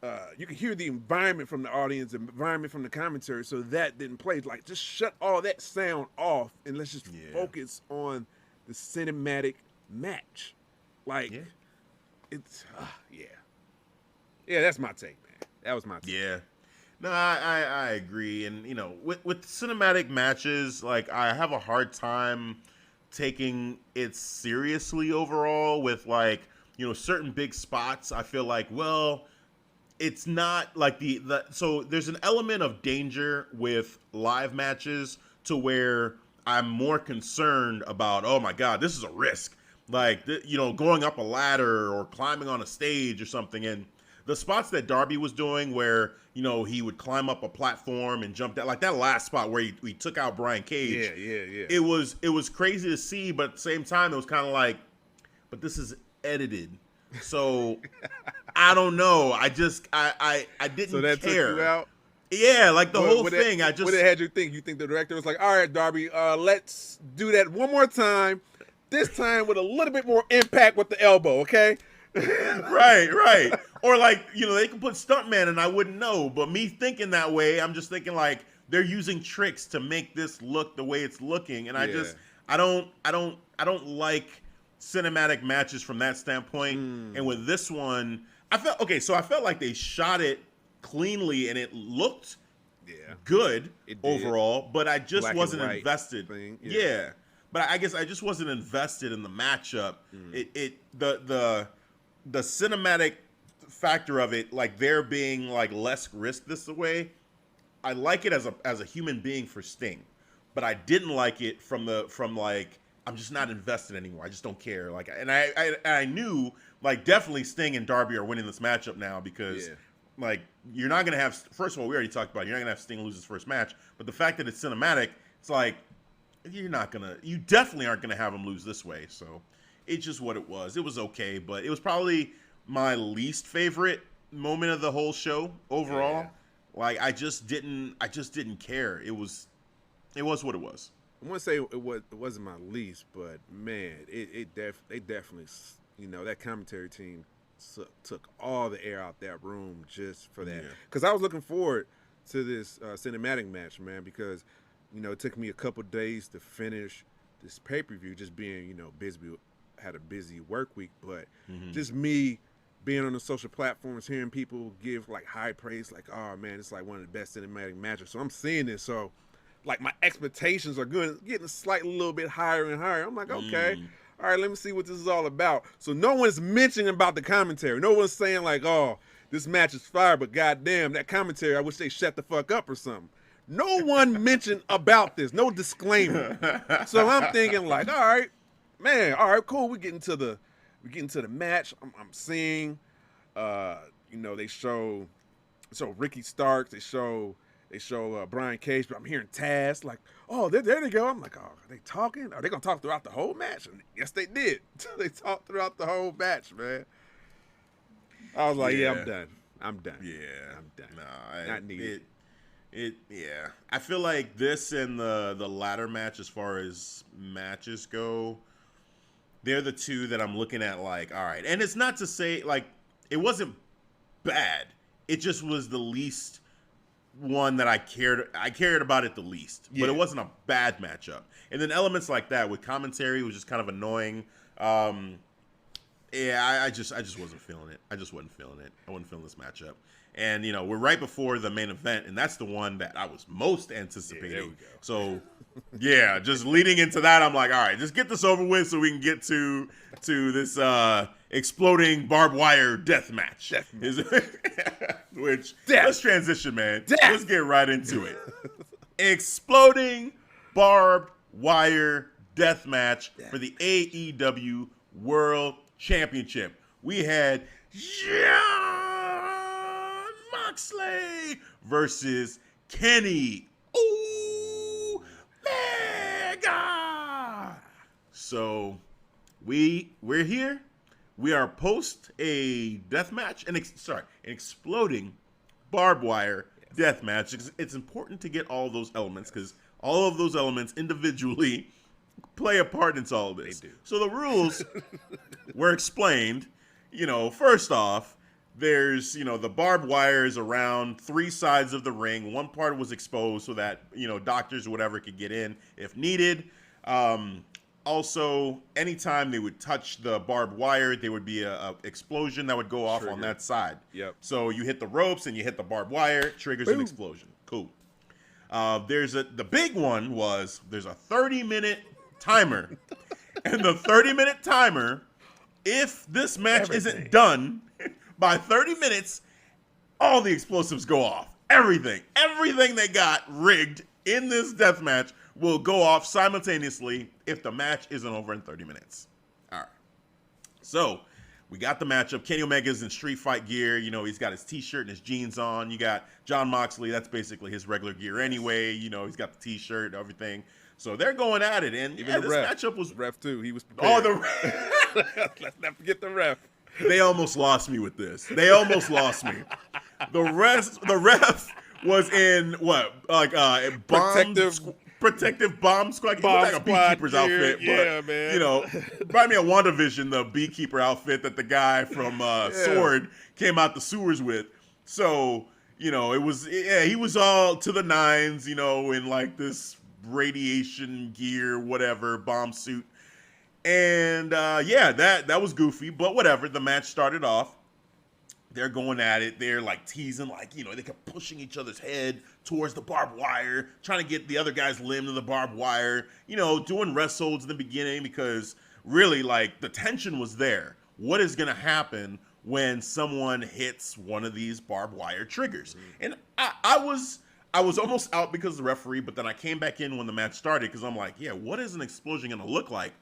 environment from the audience, the environment from the commentary. So that didn't play. Like just shut all that sound off and let's just focus on the cinematic match. Like it's yeah, that's my take, man. That was my take. Yeah. No, I agree. And, with cinematic matches, like, I have a hard time taking it seriously overall with, like, certain big spots. I feel like, well, it's not like so there's an element of danger with live matches to where I'm more concerned about, oh my God, this is a risk. Like, going up a ladder or climbing on a stage or something. And the spots that Darby was doing where, he would climb up a platform and jump down, like that last spot where he took out Brian Cage. Yeah. It was crazy to see, but at the same time, it was kind of like, but this is edited. So I don't know. I didn't so that care. Took you out? Yeah, like the whole thing. What it had you think? You think the director was like, all right, Darby, let's do that one more time. This time with a little bit more impact with the elbow, okay? Right. Or like, they can put stuntman and I wouldn't know. But me thinking that way, I'm just thinking like they're using tricks to make this look the way it's looking. And I don't like cinematic matches from that standpoint. And with this one, I felt like they shot it cleanly and it looked good overall, but I just wasn't invested. Yeah. But I guess I just wasn't invested in the matchup. The cinematic factor of it, like there being like less risk this way, I like it as a human being for Sting, but I didn't like it from like I'm just not invested anymore. I just don't care. Like, and I knew like definitely Sting and Darby are winning this matchup now because like you're not gonna have. First of all, we already talked about it, you're not gonna have Sting lose his first match, but the fact that it's cinematic, it's like you definitely aren't gonna have him lose this way. So it's just what it was. It was okay, but it was probably my least favorite moment of the whole show overall. Yeah. Like I just didn't care. It was what it was. I want to say it wasn't my least, but man, they definitely, that commentary team took all the air out that room just for that. Because I was looking forward to this cinematic match, man, because it took me a couple days to finish this pay-per-view, just being busy, had a busy work week, but just me being on the social platforms, hearing people give like high praise, like, oh man, it's like one of the best cinematic matches. So I'm seeing this, so like my expectations are getting slightly a little bit higher and higher. I'm like, okay, all right, let me see what this is all about. So no one's mentioning about the commentary. No one's saying like, oh, this match is fire, but goddamn, that commentary, I wish they shut the fuck up or something. No one mentioned about this. No disclaimer. So I'm thinking like, all right, man, all right, cool. We get into the match. I'm seeing, they show Ricky Starks. They show Brian Cage, but I'm hearing Taz like, oh, there they go. I'm like, oh, are they talking? Are they gonna talk throughout the whole match? And yes, they did. They talked throughout the whole match, man. I was like, yeah, I'm done. Yeah, I'm done. No, not needed. I feel like this and the latter match, as far as matches go, they're the two that I'm looking at like, all right. And it's not to say like it wasn't bad. It just was the least one that I cared about it the least. But it wasn't a bad matchup. And then elements like that with commentary was just kind of annoying. I just wasn't feeling it. I wasn't feeling this matchup. And, we're right before the main event, and that's the one that I was most anticipating. There we go. So, yeah, just leading into that, I'm like, all right, just get this over with so we can get to this exploding barbed wire death match. Let's transition, man. Let's get right into it. Exploding barbed wire death match for the AEW World Championship. We had Moxley versus Kenny Omega. So we're here. We are post a death match, an exploding barbed wire death match. It's important to get all those elements because all of those elements individually play a part into all of this. They do. So the rules were explained. First off, there's, the barbed wire is around three sides of the ring. One part was exposed so that, doctors or whatever could get in if needed. Also, anytime they would touch the barbed wire, there would be a explosion that would go off on that side. Yep. So you hit the ropes and you hit the barbed wire, triggers an explosion. Cool. The big one was there's a 30-minute timer, and the 30-minute timer, if this match isn't done by 30 minutes, all the explosives go off. Everything they got rigged in this death match will go off simultaneously if the match isn't over in 30 minutes. All right. So we got the matchup. Kenny Omega's in street fight gear. You know, he's got his t-shirt and his jeans on. You got Jon Moxley. That's basically his regular gear anyway. You know, he's got the t-shirt, everything. So they're going at it. And even this matchup was... Ref, too. He was prepared. Oh, the ref. Let's not forget the ref. They almost lost me with this. They almost lost me. The ref was in what? Like protective bomb squad. He looked like a beekeeper's outfit. Yeah, but, man. You know, remind me of WandaVision, the beekeeper outfit that the guy from Sword came out the sewers with. So, you know, he was all to the nines, you know, in like this radiation gear, whatever, bomb suit. And that was goofy, but whatever. The match started off. They're going at it. They're like teasing, like, you know, they kept pushing each other's head towards the barbed wire, trying to get the other guy's limb to the barbed wire, you know, doing rest holds in the beginning because really, like, the tension was there. What is going to happen when someone hits one of these barbed wire triggers? And I was almost out because of the referee, but then I came back in when the match started because I'm like, yeah, what is an explosion going to look like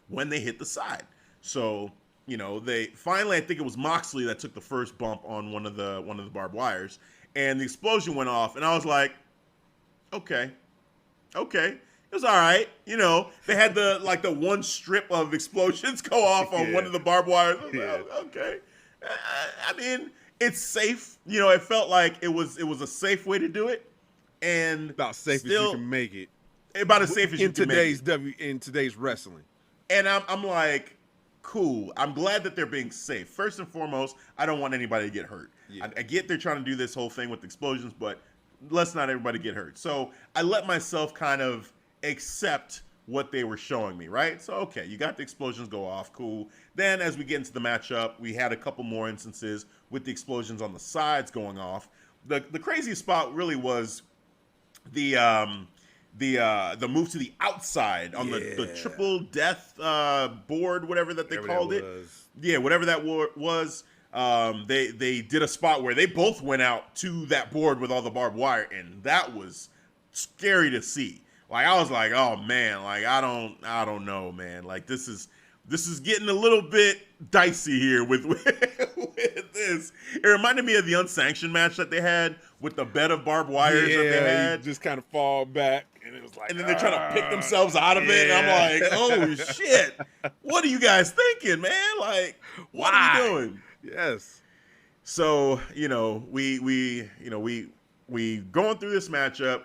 when they hit the side? So, you know, they finally, I think it was Moxley that took the first bump on one of the barbed wires, and the explosion went off, and I was like, okay, it was all right. You know, they had the one strip of explosions go off on one of the barbed wires. I was like, okay, I mean, it's safe. You know, it felt like it was a safe way to do it, and about safe as you can make it. About as safe as you can make it in today's wrestling. And I'm like, cool. I'm glad that they're being safe. First and foremost, I don't want anybody to get hurt. Yeah. I get they're trying to do this whole thing with explosions, but let's not everybody get hurt. So I let myself kind of accept what they were showing me, right? So, okay, you got the explosions go off, cool. Then as we get into the matchup, we had a couple more instances with the explosions on the sides going off. The craziest spot really was the move to the outside on the triple death board, whatever that they called it. Yeah, whatever that was. They did a spot where they both went out to that board with all the barbed wire, and that was scary to see. Like, I was like, oh man, like I don't know, man. Like this is getting a little bit dicey here with this. It reminded me of the unsanctioned match that they had with the bed of barbed wires that they had. You just kind of fall back, and it was like, and then they're trying to pick themselves out of it. And I'm like, oh shit, what are you guys thinking, man? Like, what are you doing? Yes. So, you know, we going through this matchup,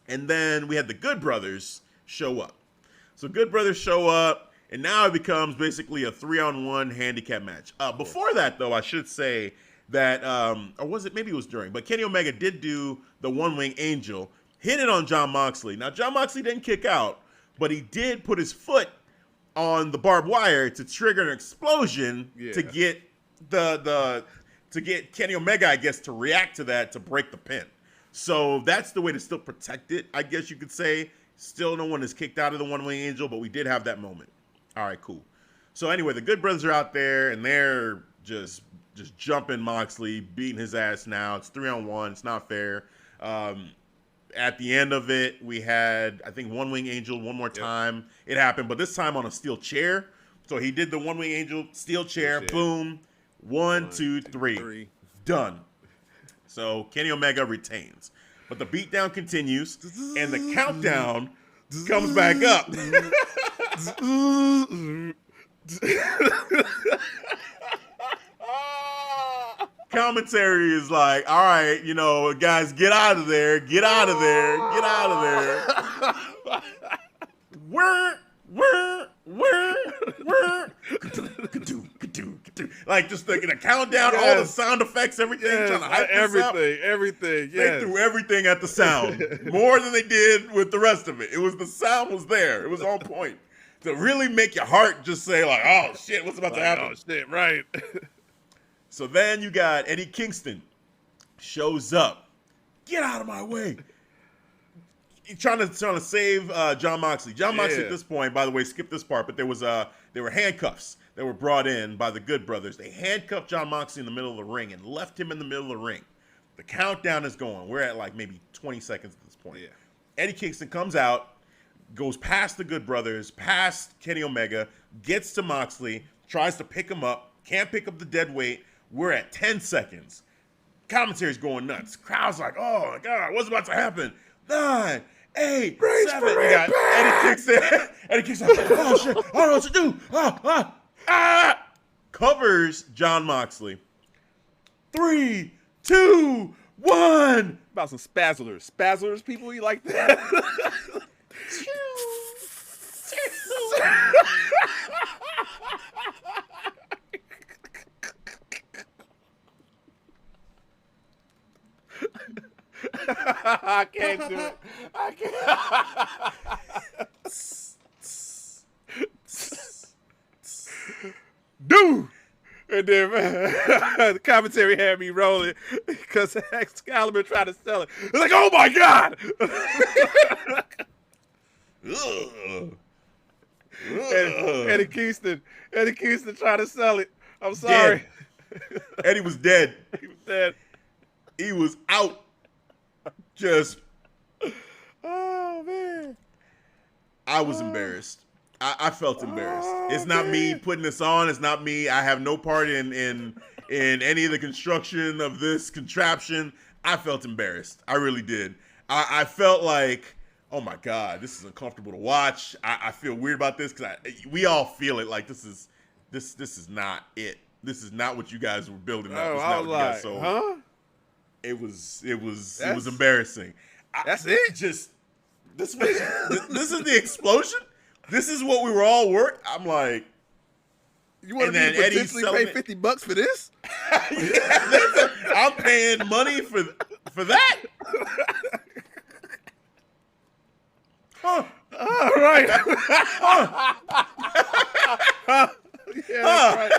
and then we had the Good Brothers show up. So Good Brothers show up, and now it becomes basically a 3-on-1 handicap match. Before that, though, I should say that, or was it, maybe it was during, but Kenny Omega did do the One-Wing Angel, hit it on Jon Moxley. Now, Jon Moxley didn't kick out, but he did put his foot on the barbed wire to trigger an explosion to get to get Kenny Omega, I guess, to react to that to break the pin. So that's the way to still protect it, I guess you could say. Still no one is kicked out of the One-Wing Angel, but we did have that moment. All right, cool. So anyway, the Good Brothers are out there, and they're just jumping Moxley, beating his ass now. It's 3-on-1. It's not fair. At the end of it, we had, I think, One-Wing Angel one more time. It happened, but this time on a steel chair. So he did the One-Wing Angel, steel chair, boom. 1, 2, 3. Done. So Kenny Omega retains. But the beatdown continues, and the countdown comes back up. Commentary is like, all right, you know, guys, get out of there. Get out of there. Get out of there. Like, just the countdown, all the sound effects, everything, trying to hype everything. They threw everything at the sound, more than they did with the rest of it. The sound was there. It was on point. to really make your heart just say like, oh shit, what's about to happen? Oh shit, right. So then you got Eddie Kingston shows up. Get out of my way. He's trying to save Jon Moxley. Jon Moxley at this point, by the way, skip this part, but there were handcuffs that were brought in by the Good Brothers. They handcuffed Jon Moxley in the middle of the ring and left him in the middle of the ring. The countdown is going. We're at like maybe 20 seconds at this point. Yeah. Eddie Kingston comes out, goes past the Good Brothers, past Kenny Omega, gets to Moxley, tries to pick him up, can't pick up the dead weight. We're at 10 seconds. Commentary's going nuts. Crowd's like, oh my God, what's about to happen? 9, 8, 7. You got Eddie Kingston. Eddie Kingston. Oh shit! I don't know what to do. Covers Jon Moxley. 3, 2, 1. About some spazzlers. Spazzlers, people, you like that? I can't do it. I can't. Dude! And then the commentary had me rolling because Excalibur tried to sell it. It's like, oh my God! Eddie Kingston tried to sell it. I'm sorry. Dead. Eddie was dead. He was dead. He was out. Just. Oh man. I was embarrassed. I felt embarrassed. It's not me putting this on. It's not me. I have no part in any of the construction of this contraption. I felt embarrassed. I really did. I felt like, oh my God, this is uncomfortable to watch. I feel weird about this because we all feel it. Like this is not it. This is not what you guys were building up. It's not what you guys sold. Huh? It was embarrassing. That's it. Just this is the explosion. This is what we were all working. I'm like, you want to potentially pay $50 for this? Yeah, I'm paying money for that. Huh. All right. Yeah, right.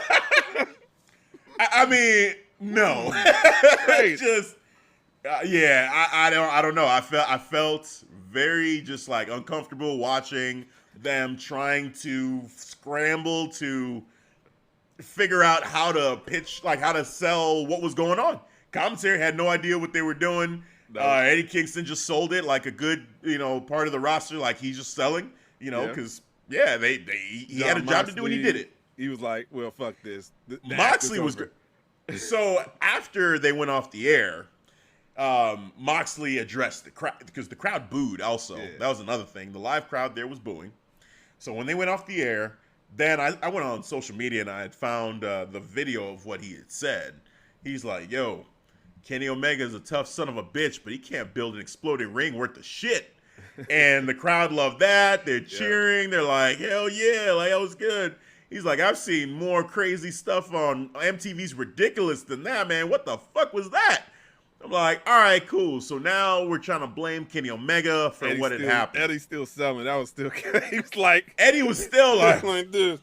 I mean, no. Just I don't know. I felt very just like uncomfortable watching them trying to scramble to figure out how to pitch, like how to sell what was going on. Commentary had no idea what they were doing. No. Eddie Kingston just sold it like a good, part of the roster, like he's just selling, because he had a job to do and he did it. He was like, well, fuck this. Moxley was good. So after they went off the air, Moxley addressed the crowd because the crowd booed also. Yeah. That was another thing. The live crowd there was booing. So when they went off the air, then I went on social media and I had found the video of what he had said. He's like, yo, Kenny Omega is a tough son of a bitch, but he can't build an exploding ring worth of shit. And the crowd loved that. They're cheering. They're like, hell yeah, like that was good. He's like, I've seen more crazy stuff on MTV's Ridiculous than that, man. What the fuck was that? I'm like, all right, cool. So now we're trying to blame Kenny Omega for what had happened. Eddie's still selling. That was still. He was like, Eddie was still like this.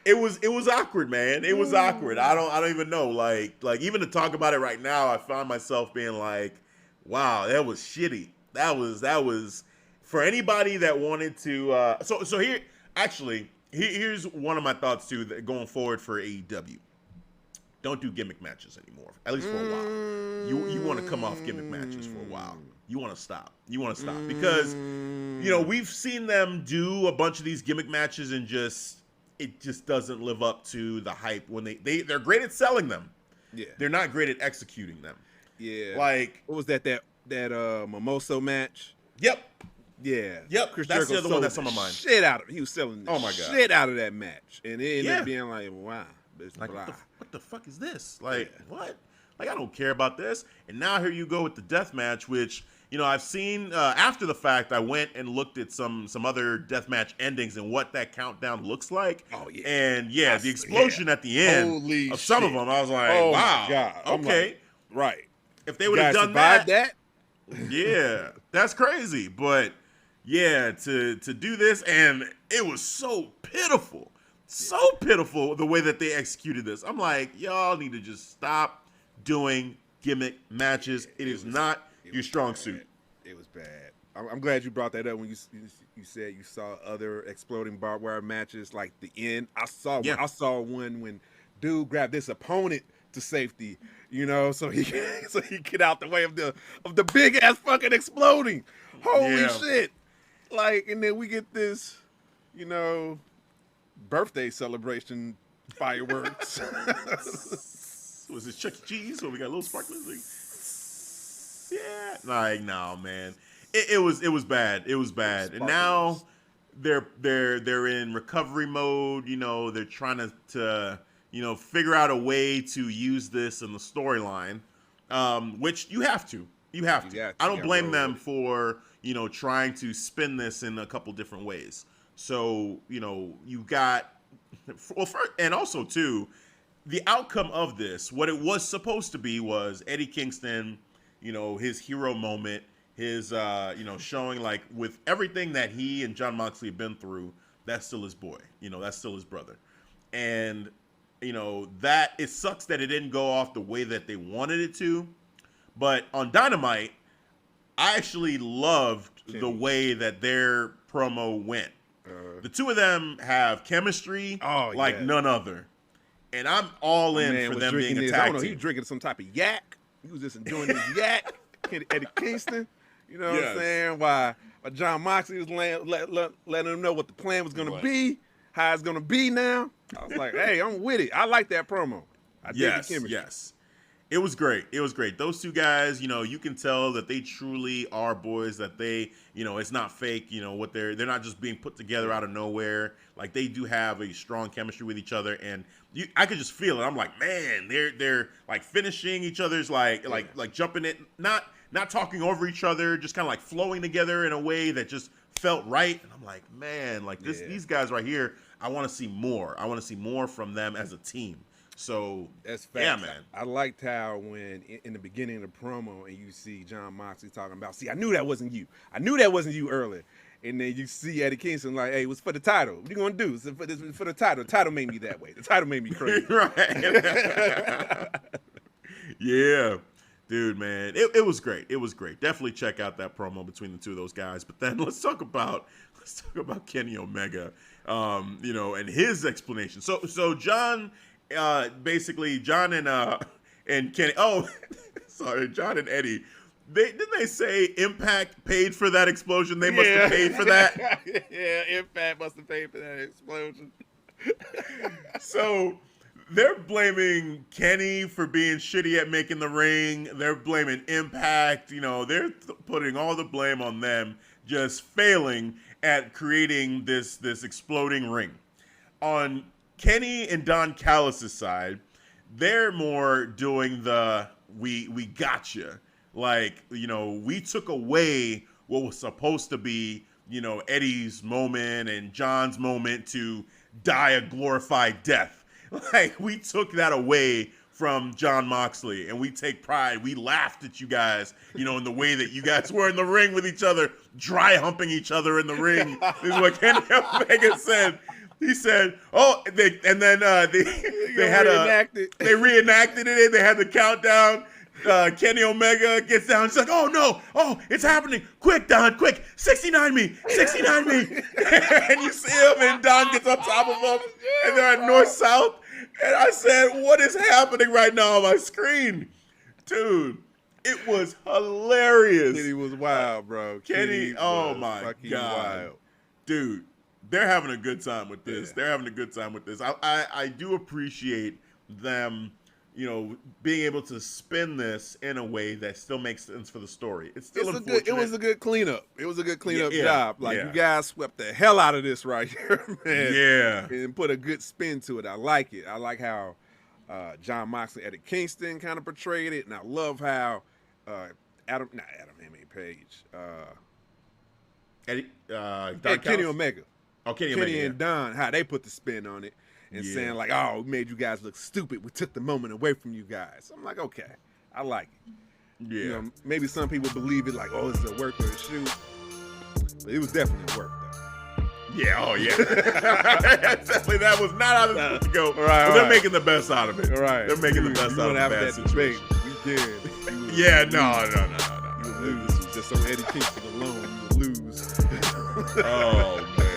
It was awkward, man. It was awkward. I don't even know. Like even to talk about it right now, I found myself being like, wow, that was shitty. That was for anybody that wanted to. So here, actually. Here's one of my thoughts, too, that going forward for AEW. Don't do gimmick matches anymore, at least for a while. You want to come off gimmick matches for a while. You want to stop. Because, we've seen them do a bunch of these gimmick matches and it just doesn't live up to the hype when they're great at selling them. Yeah. They're not great at executing them. Yeah. Like, what was that Mimoso match? Yep. Yeah. Yep. Chris That's Jericho the other one that's on my mind. Shit out of it. He was selling the shit out of that match. And it ended up being like, wow. Like, what the fuck is this? Like, what? Like, I don't care about this. And now here you go with the death match, which, I've seen after the fact, I went and looked at some other death match endings and what that countdown looks like. Oh, yeah. And, the explosion at the end of some of them, I was like, wow. My God. Okay. Like, right. If they would have done that. Yeah, that's crazy. But yeah, to do this, and it was so pitiful. So pitiful the way that they executed this. I'm like, y'all need to just stop doing gimmick matches. It is not your strong suit. It was bad. I'm glad you brought that up when you said you saw other exploding barbed wire matches like the end. I saw one when dude grabbed this opponent to safety, so he get out the way of the big ass fucking exploding. Holy shit! Like, and then we get this, birthday celebration fireworks. Was it Chuck E. Cheese? Where we got little sparklers? Yeah. Like, no, man. It was bad. It was bad. And now they're in recovery mode. They're trying to figure out a way to use this in the storyline, which you have to. You have to. I don't blame them for trying to spin this in a couple different ways. So you got and also too, the outcome of this, what it was supposed to be was Eddie Kingston, his hero moment, his showing like with everything that he and Jon Moxley have been through, that's still his boy. That's still his brother. And that it sucks that it didn't go off the way that they wanted it to. But on Dynamite, I actually loved the way that their promo went. The two of them have chemistry like none other. And I'm all in for them being a tag team. He was drinking some type of yak. He was just enjoying his yak. Eddie Kingston. You know what I'm saying? Why Jon Moxley was letting him know what the plan was going to be, how it's going to be now. I was like, hey, I'm with it. I like that promo. I dig the chemistry. Yes. It was great. It was great. Those two guys, you can tell that they truly are boys, that they, it's not fake, what they're not just being put together out of nowhere. Like, they do have a strong chemistry with each other, and I could just feel it. I'm like, man, they're like finishing each other's like jumping it, not talking over each other, just kind of like flowing together in a way that just felt right. And I'm like, man, like these guys right here, I want to see more. I want to see more from them as a team. So that's facts. Yeah, man. I liked how when in the beginning of the promo and you see Jon Moxley talking about, see, I knew that wasn't you. I knew that wasn't you earlier. And then you see Eddie Kingston like, hey, it was for the title. What you gonna do? It's for the title. The title made me that way. The title made me crazy. Right. Yeah. Dude, man. It was great. It was great. Definitely check out that promo between the two of those guys. But then let's talk about Kenny Omega, and his explanation. So John basically John and Kenny. Oh, sorry, John and Eddie. Didn't they say Impact paid for that explosion? They must have paid for that. Yeah, Impact must have paid for that explosion. So they're blaming Kenny for being shitty at making the ring. They're blaming Impact. They're putting all the blame on them, just failing at creating this exploding ring. On Kenny and Don Callis' side, they're more doing the we gotcha. Like, we took away what was supposed to be, Eddie's moment and John's moment to die a glorified death. Like, we took that away from Jon Moxley, and we take pride. We laughed at you guys, in the way that you guys were in the ring with each other, dry humping each other in the ring. This is what Kenny Omega said. He said, they reenacted it. They had the countdown. Kenny Omega gets down. He's like, oh no, it's happening. Quick, Don, quick. 69 me. And you see him, and Don gets on top of him, and they're at north-south. And I said, what is happening right now on my screen? Dude, it was hilarious. Kenny was wild, bro. Kenny, oh my God. Wild. Dude, they're having a good time with this. Yeah. They're having a good time with this. I do appreciate them, being able to spin this in a way that still makes sense for the story. It was a good cleanup. It was a good cleanup job. Like, you guys swept the hell out of this right here, man. Yeah. And put a good spin to it. I like it. I like how Jon Moxley, Eddie Kingston kind of portrayed it, and I love how Kenny Omega. Oh, Kenny and Don, how they put the spin on it. And saying like, we made you guys look stupid. We took the moment away from you guys. I'm like, okay, I like it. Yeah. You know, maybe some people believe it like, oh, it's a work or a shoot. But it was definitely a work, though. Yeah, oh yeah. Definitely that was not how this was supposed to go. Right, but they're making the best out of it. Right. They're making the best out of the bad situation. We can. Yeah, no. You would lose. This was just on Eddie Kingston alone. You would lose. Oh, man.